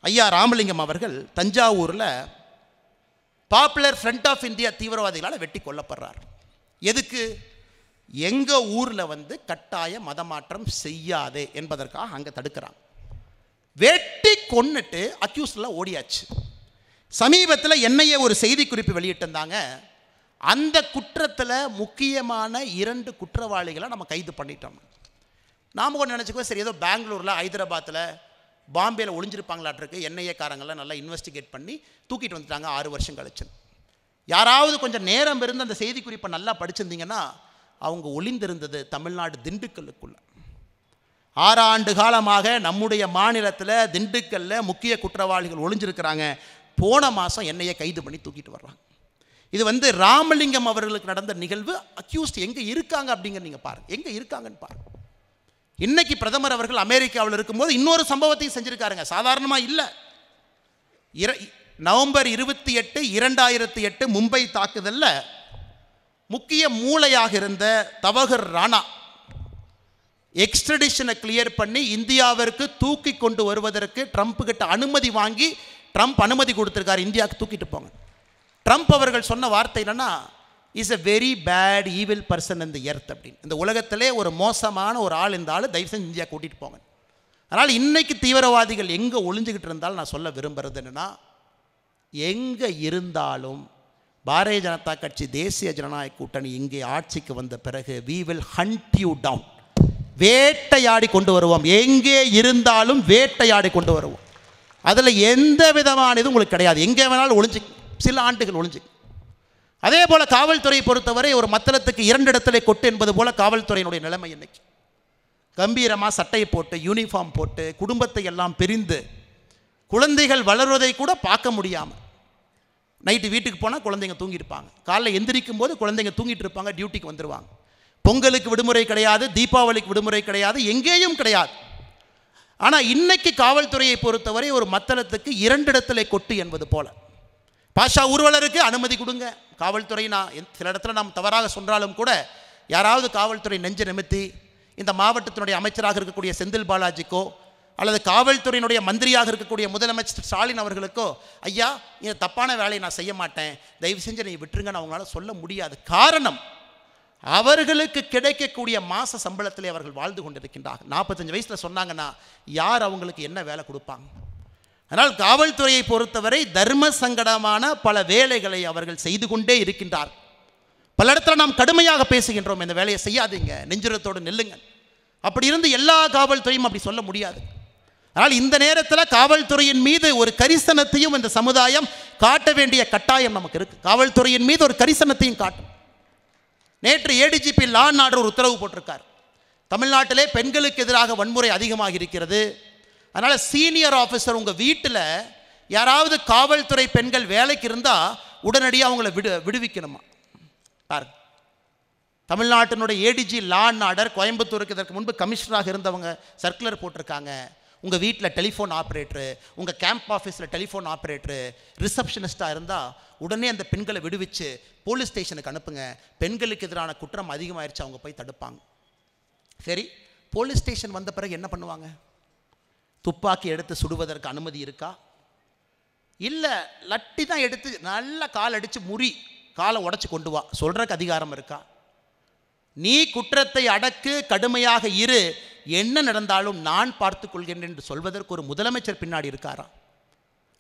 ஐயா ராமலிங்கம் அவர்கள் தஞ்சாவூரில் பாப்புலர் ஃப்ரண்ட் ஆஃப் இந்தியா தீவிரவாதிகளால் வெட்டி கொல்லப்படுறார். எதுக்கு? எங்கள் ஊரில் வந்து கட்டாய மதமாற்றம் செய்யாதே என்பதற்காக அங்கே தடுக்கிறாங்க. வெட்டி கொன்னுட்டு அக்யூஸ்டில் ஓடியாச்சு. சமீபத்தில் என்னையே ஒரு செய்தி குறிப்பு வெளியிட்டிருந்தாங்க. அந்த குற்றத்தில் முக்கியமான 2 குற்றவாளிகளை நம்ம கைது பண்ணிட்டோம். நாம் கூட நினச்சிக்கோ சரி, ஏதோ பெங்களூரில் ஹைதராபாத்தில் பாம்பேயில் ஒளிஞ்சிருப்பாங்களாட்டிருக்கு, என்ஐஏ காரங்களாம் நல்லா இன்வெஸ்டிகேட் பண்ணி தூக்கிட்டு வந்துட்டாங்க 6 வருஷம் கழிச்சு. யாராவது கொஞ்சம் நேரம் இருந்து அந்த செய்தி குறிப்பை நல்லா படிச்சிருந்தீங்கன்னா அவங்க ஒளிந்திருந்தது தமிழ்நாடு திண்டுக்கல்லுக்குள்ள. 6 ஆண்டு காலமாக நம்முடைய மாநிலத்தில் திண்டுக்கல்லில் முக்கிய குற்றவாளிகள் ஒளிஞ்சிருக்கிறாங்க. போன மாதம் என்னையே கைது பண்ணி தூக்கிட்டு வர்றாங்க. இது வந்து ராமலிங்கம் அவர்களுக்கு நடந்த நிகழ்வு. அக்யூஸ்ட் எங்கே இருக்காங்க அப்படிங்கிற நீங்கள் பாருங்கள், எங்கே இருக்காங்கன்னு பாருங்கள். இன்னைக்கு பிரதமர் அவர்கள் அமெரிக்காவில் இருக்கும்போது இன்னொரு சம்பவத்தையும் செஞ்சுருக்காருங்க, சாதாரணமாக இல்லை. நவம்பர் 28, 2008 மும்பை தாக்குதலில் முக்கிய மூளையாக இருந்த தவகர் ராணா எக்ஸ்ட்ரடிஷனை கிளியர் பண்ணி இந்தியாவிற்கு தூக்கி கொண்டு வருவதற்கு ட்ரம்ப் கிட்ட அனுமதி வாங்கி ட்ரம்ப் அனுமதி கொடுத்துருக்காரு, இந்தியாவுக்கு தூக்கிட்டு போங்க. ட்ரம்ப் அவர்கள் சொன்ன வார்த்தை என்னன்னா, is a very bad evil person இந்த எர்த் அப்படின்னு. இந்த உலகத்திலே ஒரு மோசமான ஒரு ஆள் இந்த ஆள், தயவு செஞ்சு இந்தியா கூட்டிகிட்டு போங்க. அதனால் இன்னைக்கு தீவிரவாதிகள் எங்கே ஒளிஞ்சுக்கிட்டு இருந்தாலும் நான் சொல்ல விரும்புகிறது என்னென்னா, எங்கே இருந்தாலும் பாரதிய ஜனதா கட்சி தேசிய ஜனநாயக கூட்டணி இங்கே ஆட்சிக்கு வந்த பிறகு we will hunt you down, வேட்டையாடி கொண்டு வருவோம். எங்கே இருந்தாலும் வேட்டையாடி கொண்டு வருவோம். அதில் எந்த விதமான இது உங்களுக்கு கிடையாது. எங்கே வேணாலும் ஒளிஞ்சு, சில ஆண்டுகள் ஒளிஞ்சு. அதே போல் காவல்துறையை பொறுத்தவரை ஒரு மத்தளத்துக்கு 2 இடத்துல கொட்டு என்பது போல் காவல்துறையினுடைய நிலைமை இன்னைக்கு. கம்பீரமாக சட்டையை போட்டு யூனிஃபார்ம் போட்டு குடும்பத்தை எல்லாம் பிரிந்து குழந்தைகள் வளர்வதை கூட பார்க்க முடியாமல் நைட்டு வீட்டுக்கு போனால் குழந்தைங்க தூங்கியிருப்பாங்க, காலைல எந்திரிக்கும் போது குழந்தைங்க தூங்கிட்டு இருப்பாங்க, டியூட்டிக்கு வந்துடுவாங்க. பொங்கலுக்கு விடுமுறை கிடையாது, தீபாவளிக்கு விடுமுறை கிடையாது, எங்கேயும் கிடையாது. ஆனால் இன்னைக்கு காவல்துறையை பொறுத்தவரை ஒரு மத்தளத்துக்கு 2 இடத்துல கொட்டு என்பது போல. பாஷா ஊர்வலருக்கு அனுமதி கொடுங்க. காவல்துறை சில இடத்துல நாம் தவறாக சொன்னாலும் கூட யாராவது காவல்துறை நெஞ்ச நிமித்தி இந்த மாவட்டத்தினுடைய அமைச்சராக இருக்கக்கூடிய செந்தில் பாலாஜிக்கோ அல்லது காவல்துறையினுடைய மந்திரியாக இருக்கக்கூடிய முதலமைச்சர் ஸ்டாலின் அவர்களுக்கோ, ஐயா இந்த தப்பான வேலையை நான் செய்ய மாட்டேன், தயவு செஞ்சு நீ விட்டுருங்கன்னு அவங்களால சொல்ல முடியாது. காரணம், அவர்களுக்கு கிடைக்கக்கூடிய மாத சம்பளத்திலே அவர்கள் வாழ்ந்து கொண்டிருக்கின்றார்கள். 45 வயசில் சொன்னாங்கன்னா யார் அவங்களுக்கு என்ன வேலை கொடுப்பாங்க? அதனால் காவல்துறையை பொறுத்தவரை தர்ம சங்கடமான பல வேலைகளை அவர்கள் செய்து கொண்டே இருக்கின்றார். பல இடத்துல நாம் கடுமையாக பேசுகின்றோம், இந்த வேலையை செய்யாதீங்க, நெஞ்சுரத்தோடு நில்லுங்க. அப்படி இருந்து எல்லா காவல்துறையும் அப்படி சொல்ல முடியாது. ஆனால் இந்த நேரத்தில் காவல்துறையின் மீது ஒரு கரிசனத்தையும் இந்த சமுதாயம் காட்ட வேண்டிய கட்டாயம் நமக்கு இருக்கு. காவல்துறையின் மீது ஒரு கரிசனத்தையும் காட்டும். நேற்று ஏடிஜிபி லா அண்ட் ஆர்டர் ஒரு உத்தரவு போட்டிருக்கார். தமிழ்நாட்டிலே பெண்களுக்கு எதிராக வன்முறை அதிகமாக இருக்கிறது. அதனால் சீனியர் ஆஃபீஸர் உங்கள் வீட்டில் யாராவது காவல்துறை பெண்கள் வேலைக்கு இருந்தால் உடனடியாக அவங்கள விடுவிக்கணுமா? பாருங்க, தமிழ்நாட்டினுடைய ஏடிஜி லா அண்ட் ஆர்டர் கோயம்புத்தூருக்கு இதற்கு முன்பு கமிஷனராக இருந்தவங்க சர்க்குலர் போட்டிருக்காங்க. உங்கள் வீட்டில் டெலிஃபோன் ஆப்ரேட்டரு, உங்கள் கேம்ப் ஆஃபீஸில் டெலிஃபோன் ஆப்ரேட்டரு, ரிசப்ஷனிஸ்ட்டாக இருந்தால் உடனே அந்த பெண்களை விடுவிச்சு போலீஸ் ஸ்டேஷனுக்கு அனுப்புங்க. பெண்களுக்கு எதிரான குற்றம் அதிகமாகிடுச்சு, அவங்க போய் தடுப்பாங்க. சரி, போலீஸ் ஸ்டேஷன் வந்த பிறகு என்ன பண்ணுவாங்க? துப்பாக்கி எடுத்து சுடுவதற்கு அனுமதி இருக்கா? இல்லை, லட்டி தான் எடுத்து நல்லா கால் அடித்து முறி காலை உடச்சி கொண்டு வா சொல்கிறக்கு அதிகாரம் இருக்கா? நீ குற்றத்தை அடக்கு, கடுமையாக இரு, என்ன நடந்தாலும் நான் பார்த்து கொள்கிறேன் என்று சொல்வதற்கு ஒரு முதலமைச்சர் பின்னாடி இருக்காரா?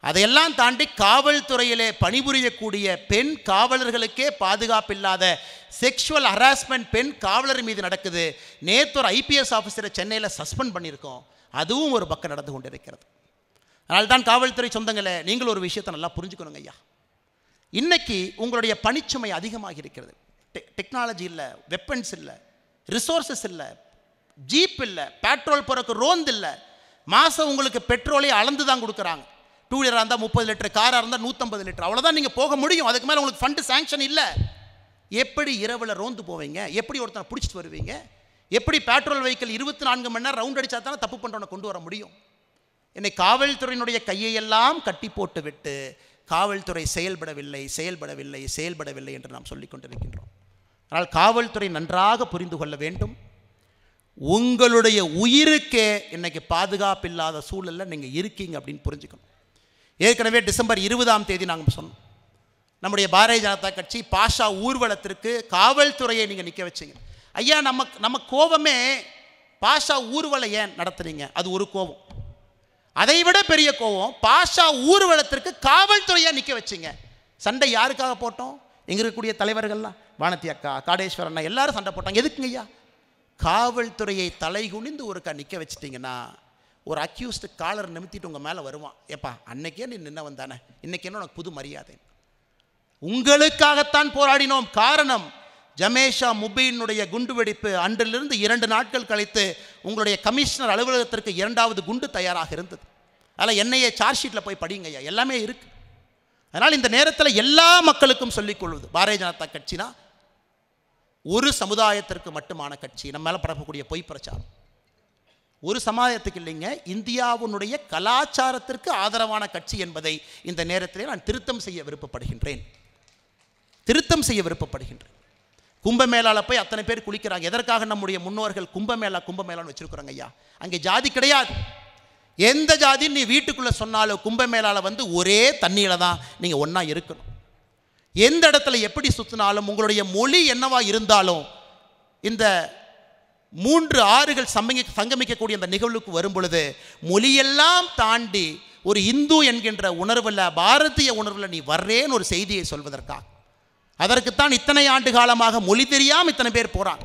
அதையெல்லாம் தாண்டி காவல்துறையிலே பணிபுரியக்கூடிய பெண் காவலர்களுக்கே பாதுகாப்பு இல்லாத செக்ஷுவல் ஹராஸ்மெண்ட் பெண் காவலர் மீது நடக்குது. நேற்று ஒரு ஐபிஎஸ் ஆஃபீஸரை சென்னையில் சஸ்பெண்ட் பண்ணியிருக்கோம், அதுவும் ஒரு பக்கம் நடந்து கொண்டிருக்கிறது. அதனால்தான் காவல்துறை சொந்தங்களே, நீங்கள் ஒரு விஷயத்தை நல்லா புரிஞ்சுக்கணுங்க ஐயா. இன்னைக்கு உங்களுடைய பணிச்சுமை அதிகமாக இருக்கிறது. டெக்னாலஜி இல்லை, வெப்பன்ஸ் இல்லை, ரிசோர்ஸஸ் இல்லை, ஜீப் இல்லை, பெட்ரோல் போறக்கு ரோந்து இல்லை. மாதம் உங்களுக்கு பெட்ரோலே அளந்து தான் கொடுக்குறாங்க. 2 வீலராக இருந்தால் 30 லிட்டர், காராக இருந்தால் 150 லிட்டர், அவ்வளோதான் நீங்கள் போக முடியும். அதுக்கு மேலே உங்களுக்கு ஃபண்டு சாங்ஷன் இல்லை. எப்படி இரவில் ரோந்து போவீங்க? எப்படி ஒருத்தனை பிடிச்சிட்டு வருவீங்க? எப்படி பெட்ரோல் வெஹிக்கிள் 24 மணி நேரம் ரவுண்ட் அடித்தா தானே தப்பு பண்ணுறவனை கொண்டு வர முடியும்? என்னை காவல்துறையினுடைய கையையெல்லாம் கட்டி போட்டு விட்டு காவல்துறை செயல்படவில்லை என்று நாம் சொல்லிக் கொண்டிருக்கின்றோம். ஆனால் காவல்துறை நன்றாக புரிந்து கொள்ள வேண்டும், உங்களுடைய உயிருக்கே இன்னைக்கு பாதுகாப்பு இல்லாத சூழலில் நீங்கள் இருக்கீங்க அப்படின்னு புரிஞ்சுக்கணும். ஏற்கனவே டிசம்பர் 20ஆம் தேதி நாங்கள் சொன்னோம், நம்முடைய பாரதிய ஜனதா கட்சி பாஷா ஊர்வலத்திற்கு காவல்துறையை நீங்கள் நிற்க வச்சிங்க. ஐயா, நம்ம கோபமே பாஷா ஊர்வலம் ஏன் நடத்துறீங்க, அது ஒரு கோபம். அதைவிட பெரிய கோபம், பாஷா ஊர்வலத்திற்கு காவல்துறையாக நிற்க வச்சிங்க. சண்டை யாருக்காக போட்டோம்? இங்கே இருக்கக்கூடிய தலைவர்கள்லாம், வானதி அக்கா, காடேஸ்வரன் அண்ணா எல்லாரும் சண்டை போட்டாங்க. எதுக்குங்க ஐயா? காவல்துறையை தலைகுனிந்து ஒருக்கா நிற்க வச்சிட்டிங்கன்னா ஒரு அக்யூஸ்டு காலர் நிமித்திட்டு உங்கள் மேலே வருவான். ஏப்பா அன்னைக்கே நீ நின்ன வந்தானே, இன்னைக்கு என்ன உனக்கு புது மரியாதை? உங்களுக்காகத்தான் போராடினோம். காரணம், ஜமேஷா முபீனுடைய குண்டுவெடிப்பு அன்றிலிருந்து 2 நாட்கள் கழித்து உங்களுடைய கமிஷனர் அலுவலகத்திற்கு 2வது குண்டு தயாராக இருந்தது. அதில் என்னையே சார்ஜ் ஷீட்டில் போய் படிங்க ஐயா, எல்லாமே இருக்கு. அதனால் இந்த நேரத்தில் எல்லா மக்களுக்கும் சொல்லிக்கொள்வது, பாரதிய ஜனதா கட்சினா ஒரு சமுதாயத்திற்கு மட்டுமான கட்சி. நம்ம மேலே பரப்பக்கூடிய பொய் பிரச்சாரம் ஒரு சமுதாயத்துக்கு இல்லைங்க, இந்தியாவுடைய கலாச்சாரத்திற்கு ஆதரவான கட்சி என்பதை இந்த நேரத்திலே நான் திருத்தம் செய்ய விருப்பப்படுகின்றேன். கும்பமேளால போய் அத்தனை பேர் குளிக்கிறாங்க. எதற்காக? நம்முடைய முன்னோர்கள் கும்பமேளான்னு வச்சிருக்கிறாங்க ஐயா. அங்கே ஜாதி கிடையாது. எந்த ஜாதி நீ வீட்டுக்குள்ளே சொன்னாலும் கும்பமேளால வந்து ஒரே தண்ணியில் தான் நீங்கள் ஒன்றா இருக்கணும். எந்த இடத்துல எப்படி சுற்றினாலும் உங்களுடைய மொழி என்னவா இருந்தாலும் இந்த 3 ஆறுகள் சங்கமிக்கக்கூடிய அந்த நிகழ்வுக்கு வரும் பொழுது மொழியெல்லாம் தாண்டி ஒரு இந்து என்கின்ற உணர்வில், பாரதிய உணர்வில் நீ வர்றேன்னு ஒரு செய்தியை சொல்வதற்காக, அதற்குத்தான் இத்தனை ஆண்டு காலமாக மொழி தெரியாமல் இத்தனை பேர் போகிறாங்க,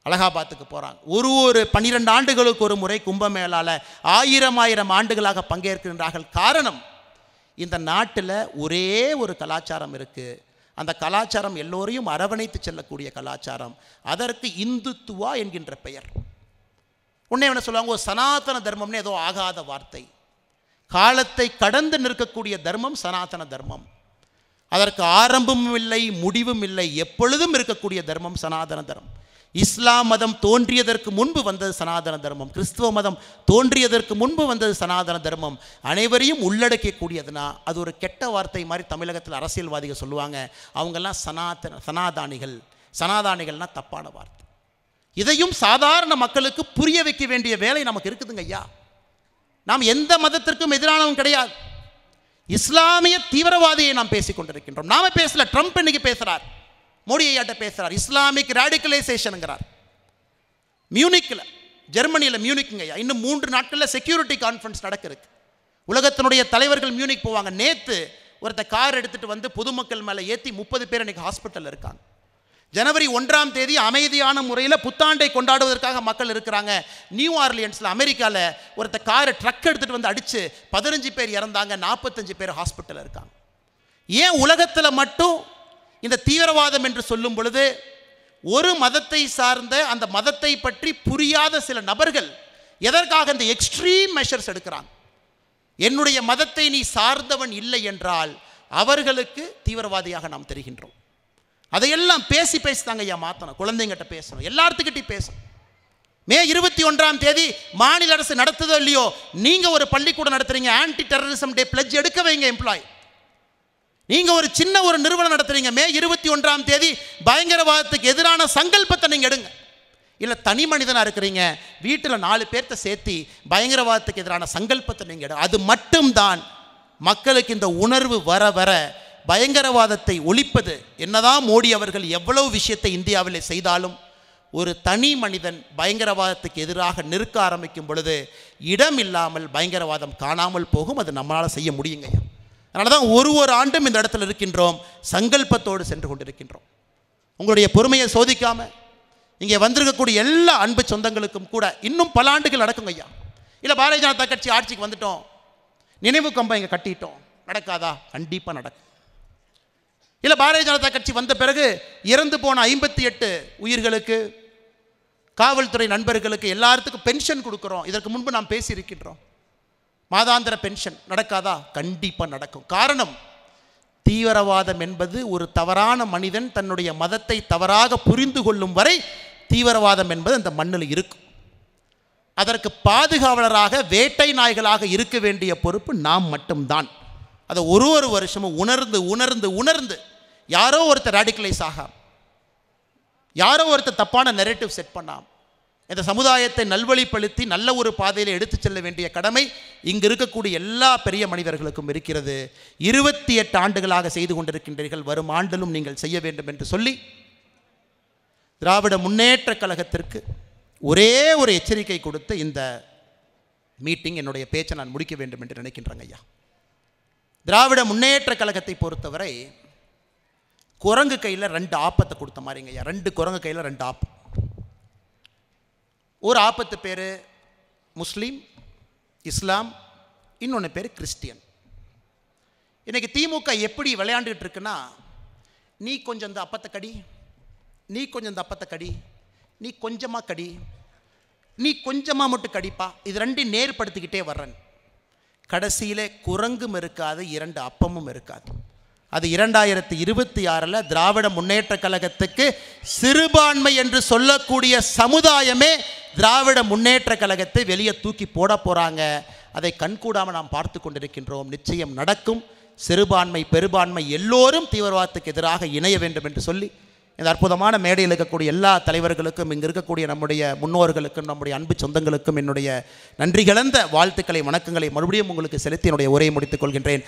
அலகாபாத்துக்கு போகிறாங்க. ஒரு 12 ஆண்டுகளுக்கு ஒரு முறை கும்பமேளால 1000 ஆண்டுகளாக பங்கேற்கின்றார்கள். காரணம், இந்த நாட்டில் ஒரே ஒரு கலாச்சாரம் இருக்குது, அந்த கலாச்சாரம் எல்லோரையும் அரவணைத்து செல்லக்கூடிய கலாச்சாரம். அதற்கு இந்துத்துவா என்கின்ற பெயர். உடனே என்ன சொல்லுவாங்க, ஒரு சனாதன தர்மம்னு ஏதோ ஆகாத வார்த்தை. காலத்தை கடந்து நிற்கக்கூடிய தர்மம் சனாதன தர்மம். அதற்கு ஆரம்பமும் இல்லை, முடிவும் இல்லை, எப்பொழுதும் இருக்கக்கூடிய தர்மம் சனாதன தர்மம். இஸ்லாம் மதம் தோன்றியதற்கு முன்பு வந்தது சனாதன தர்மம். கிறிஸ்துவ மதம் தோன்றியதற்கு முன்பு வந்தது சனாதன தர்மம். அனைவரையும் உள்ளடக்கக்கூடியதுனா அது ஒரு கெட்ட வார்த்தை மாதிரி தமிழகத்தில் அரசியல்வாதிகள் சொல்லுவாங்க. அவங்கெல்லாம் சனாதானிகள். சனாதானிகள்னா தப்பான வார்த்தை. இதையும் சாதாரண மக்களுக்கு புரிய வைக்க வேண்டிய வேலை நமக்கு இருக்குதுங்க ஐயா. நாம் எந்த மதத்திற்கும் எதிரானவங்க கிடையாது. இஸ்லாமிய தீவிரவாதியை நாம் பேசிக் கொண்டிருக்கின்றோம். நாம பேசல, ட்ரம்ப் இன்னைக்கு பேசுறார், மோடி ஐயாட்ட பேசுறார், இஸ்லாமிக் ரேடிகலைசேஷனுங்கிறார். மியூனிக்கில், ஜெர்மனியில் மியூனிக்குங்க ஐயா, இன்னும் 3 நாட்களில் செக்யூரிட்டி கான்ஃபரன்ஸ் நடக்க இருக்கு. உலகத்தினுடைய தலைவர்கள் மியூனிக் போவாங்க. நேற்று ஒருத்தர் கார் எடுத்துகிட்டு வந்து பொதுமக்கள் மேலே ஏற்றி 30 பேர் இன்னைக்கு ஹாஸ்பிட்டலில் இருக்காங்க. ஜனவரி 1ஆம் தேதி அமைதியான முறையில் புத்தாண்டை கொண்டாடுவதற்காக மக்கள் இருக்கிறாங்க. நியூ ஆர்லியன்ஸில் அமெரிக்காவில் ஒருத்தர் காரை ட்ரக் எடுத்துகிட்டு வந்து அடித்து 15 பேர் இறந்தாங்க, 45 பேர் ஹாஸ்பிட்டலில் இருக்காங்க. ஏன் உலகத்தில் மட்டும் இந்த தீவிரவாதம் என்று சொல்லும் பொழுது ஒரு மதத்தை சார்ந்த அந்த மதத்தை பற்றி புரியாத சில நபர்கள் எதற்காக இந்த எக்ஸ்ட்ரீம் மெஷர்ஸ் எடுக்கிறாங்க? என்னுடைய மதத்தை நீ சார்ந்தவன் இல்லை என்றால் அவர்களுக்கு தீவிரவாதியாக நாம் தெரிகின்றோம். அதையெல்லாம் பேசி தாங்க ஐயா மாற்றணும். குழந்தைங்கிட்ட பேசணும், எல்லாத்துக்கிட்டையும் பேசணும். மே 21ஆம் தேதி மாநில அரசு நடத்துதோ இல்லையோ, நீங்கள் ஒரு பள்ளிக்கூடம் நடத்துறீங்க, ஆன்டி டெரரிசம் டே பிளட்ஜ் எடுக்க வைங்க எம்ப்ளாய். நீங்கள் ஒரு சின்ன ஒரு நிறுவனம் நடத்துறீங்க, மே 21ஆம் தேதி பயங்கரவாதத்துக்கு எதிரான சங்கல்பத்தை நீங்கள் எடுங்க. இல்லை தனி மனிதனாக இருக்கிறீங்க, வீட்டில் 4 பேர்த்த சேர்த்தி பயங்கரவாதத்துக்கு எதிரான சங்கல்பத்தை நீங்கள் எடுங்க. அது மட்டும்தான் மக்களுக்கு இந்த உணர்வு வர வர பயங்கரவாதத்தை ஒழிப்பது. என்னதான் மோடி அவர்கள் எவ்வளவு விஷயத்தை இந்தியாவில் செய்தாலும் ஒரு தனி மனிதன் பயங்கரவாதத்துக்கு எதிராக நிற்க ஆரம்பிக்கும் பொழுது இடம் இல்லாமல் பயங்கரவாதம் காணாமல் போகும். அது நம்மளால் செய்ய முடியுங்க. அதனால தான் ஒரு ஆண்டும் இந்த இடத்துல இருக்கின்றோம், சங்கல்பத்தோடு சென்று கொண்டிருக்கின்றோம். உங்களுடைய பொறுமையை சோதிக்காமல் இங்கே வந்திருக்கக்கூடிய எல்லா அன்பு சொந்தங்களுக்கும் கூட இன்னும் பல ஆண்டுகள் நடக்குங்க ஐயா. இல்லை பாரதிய ஜனதா கட்சி ஆட்சிக்கு வந்துட்டோம், நினைவு கம்பம் இங்கே கட்டிட்டோம், நடக்காதா? கண்டிப்பாக நடக்கும். இல்லை பாரதிய ஜனதா கட்சி வந்த பிறகு இறந்து போன 58 உயிர்களுக்கு, காவல்துறை நண்பர்களுக்கு எல்லாத்துக்கும் பென்ஷன் கொடுக்குறோம். இதற்கு முன்பு நாம் பேசியிருக்கின்றோம். மாதாந்திர பென்ஷன் நடக்காதா? கண்டிப்பாக நடக்கும். காரணம், தீவிரவாதம் என்பது ஒரு தவறான மனிதன் தன்னுடைய மதத்தை தவறாக புரிந்து கொள்ளும் வரை தீவிரவாதம் என்பது அந்த மண்ணில் இருக்கும். அதற்கு பாதுகாவலராக, வேட்டை நாய்களாக இருக்க வேண்டிய பொறுப்பு நாம் மட்டும்தான். அதை ஒரு வருஷமும் உணர்ந்து உணர்ந்து உணர்ந்து யாரோ ஒருத்தர் ரேடிகலைஸ் ஆகாம, யாரோ ஒருத்தர் தப்பான நெரேட்டிவ் செட் பண்ணாம இந்த சமுதாயத்தை நல்வழிப்படுத்தி நல்ல ஒரு பாதையில் எடுத்து செல்ல வேண்டிய கடமை இங்கு இருக்கக்கூடிய எல்லா பெரிய மனிதர்களுக்கும் இருக்கிறது. 28 ஆண்டுகளாக செய்து கொண்டிருக்கின்றீர்கள், வரும் ஆண்டிலும் நீங்கள் செய்ய வேண்டும் என்று சொல்லி திராவிட முன்னேற்ற கழகத்திற்கு ஒரே ஒரு எச்சரிக்கை கொடுத்து இந்த மீட்டிங், என்னுடைய பேச்சை நான் முடிக்க வேண்டும் என்று நினைக்கின்றேங்க ஐயா. திராவிட முன்னேற்ற கழகத்தை பொறுத்தவரை குரங்கு கையில் 2 ஆப்பத்தை கொடுத்த மாதிரிங்க ஐயா. 2 குரங்கு கையில் 2 ஆப்பம். ஒரு ஆப்பத்து பேர் முஸ்லீம், இஸ்லாம், இன்னொன்று பேர் கிறிஸ்டியன். இன்றைக்கி திமுக எப்படி விளையாண்டுக்கிட்டு இருக்குன்னா, நீ கொஞ்சம் இந்த அப்பத்தை கடி, நீ கொஞ்சம் இந்த அப்பத்தை கடி, நீ கொஞ்சமாக கடி, நீ கொஞ்சமாக மட்டும் கடிப்பா, இது 2 நேர்படுத்திக்கிட்டே வர்றேன். கடைசியில் குரங்கும் இருக்காது, 2 அப்பமும் இருக்காது. அது 2026 திராவிட முன்னேற்ற கழகத்துக்கு சிறுபான்மை என்று சொல்லக்கூடிய சமுதாயமே திராவிட முன்னேற்ற கழகத்தை வெளியே தூக்கி போட போகிறாங்க. அதை கண்கூடாமல் நாம் பார்த்து கொண்டிருக்கின்றோம். நிச்சயம் நடக்கும். சிறுபான்மை பெரும்பான்மை எல்லோரும் தீவிரவாதத்துக்கு எதிராக இணைய வேண்டும் என்று சொல்லி இந்த அற்புதமான மேடையில் இருக்கக்கூடிய எல்லா தலைவர்களுக்கும், இங்கே இருக்கக்கூடிய நம்முடைய முன்னோர்களுக்கும், நம்முடைய அன்பு சொந்தங்களுக்கும் என்னுடைய நன்றி கலந்த வாழ்த்துக்களை, வணக்கங்களை மறுபடியும் உங்களுக்கு செலுத்தி என்னுடைய உரையை முடித்துக் கொள்கின்றேன்.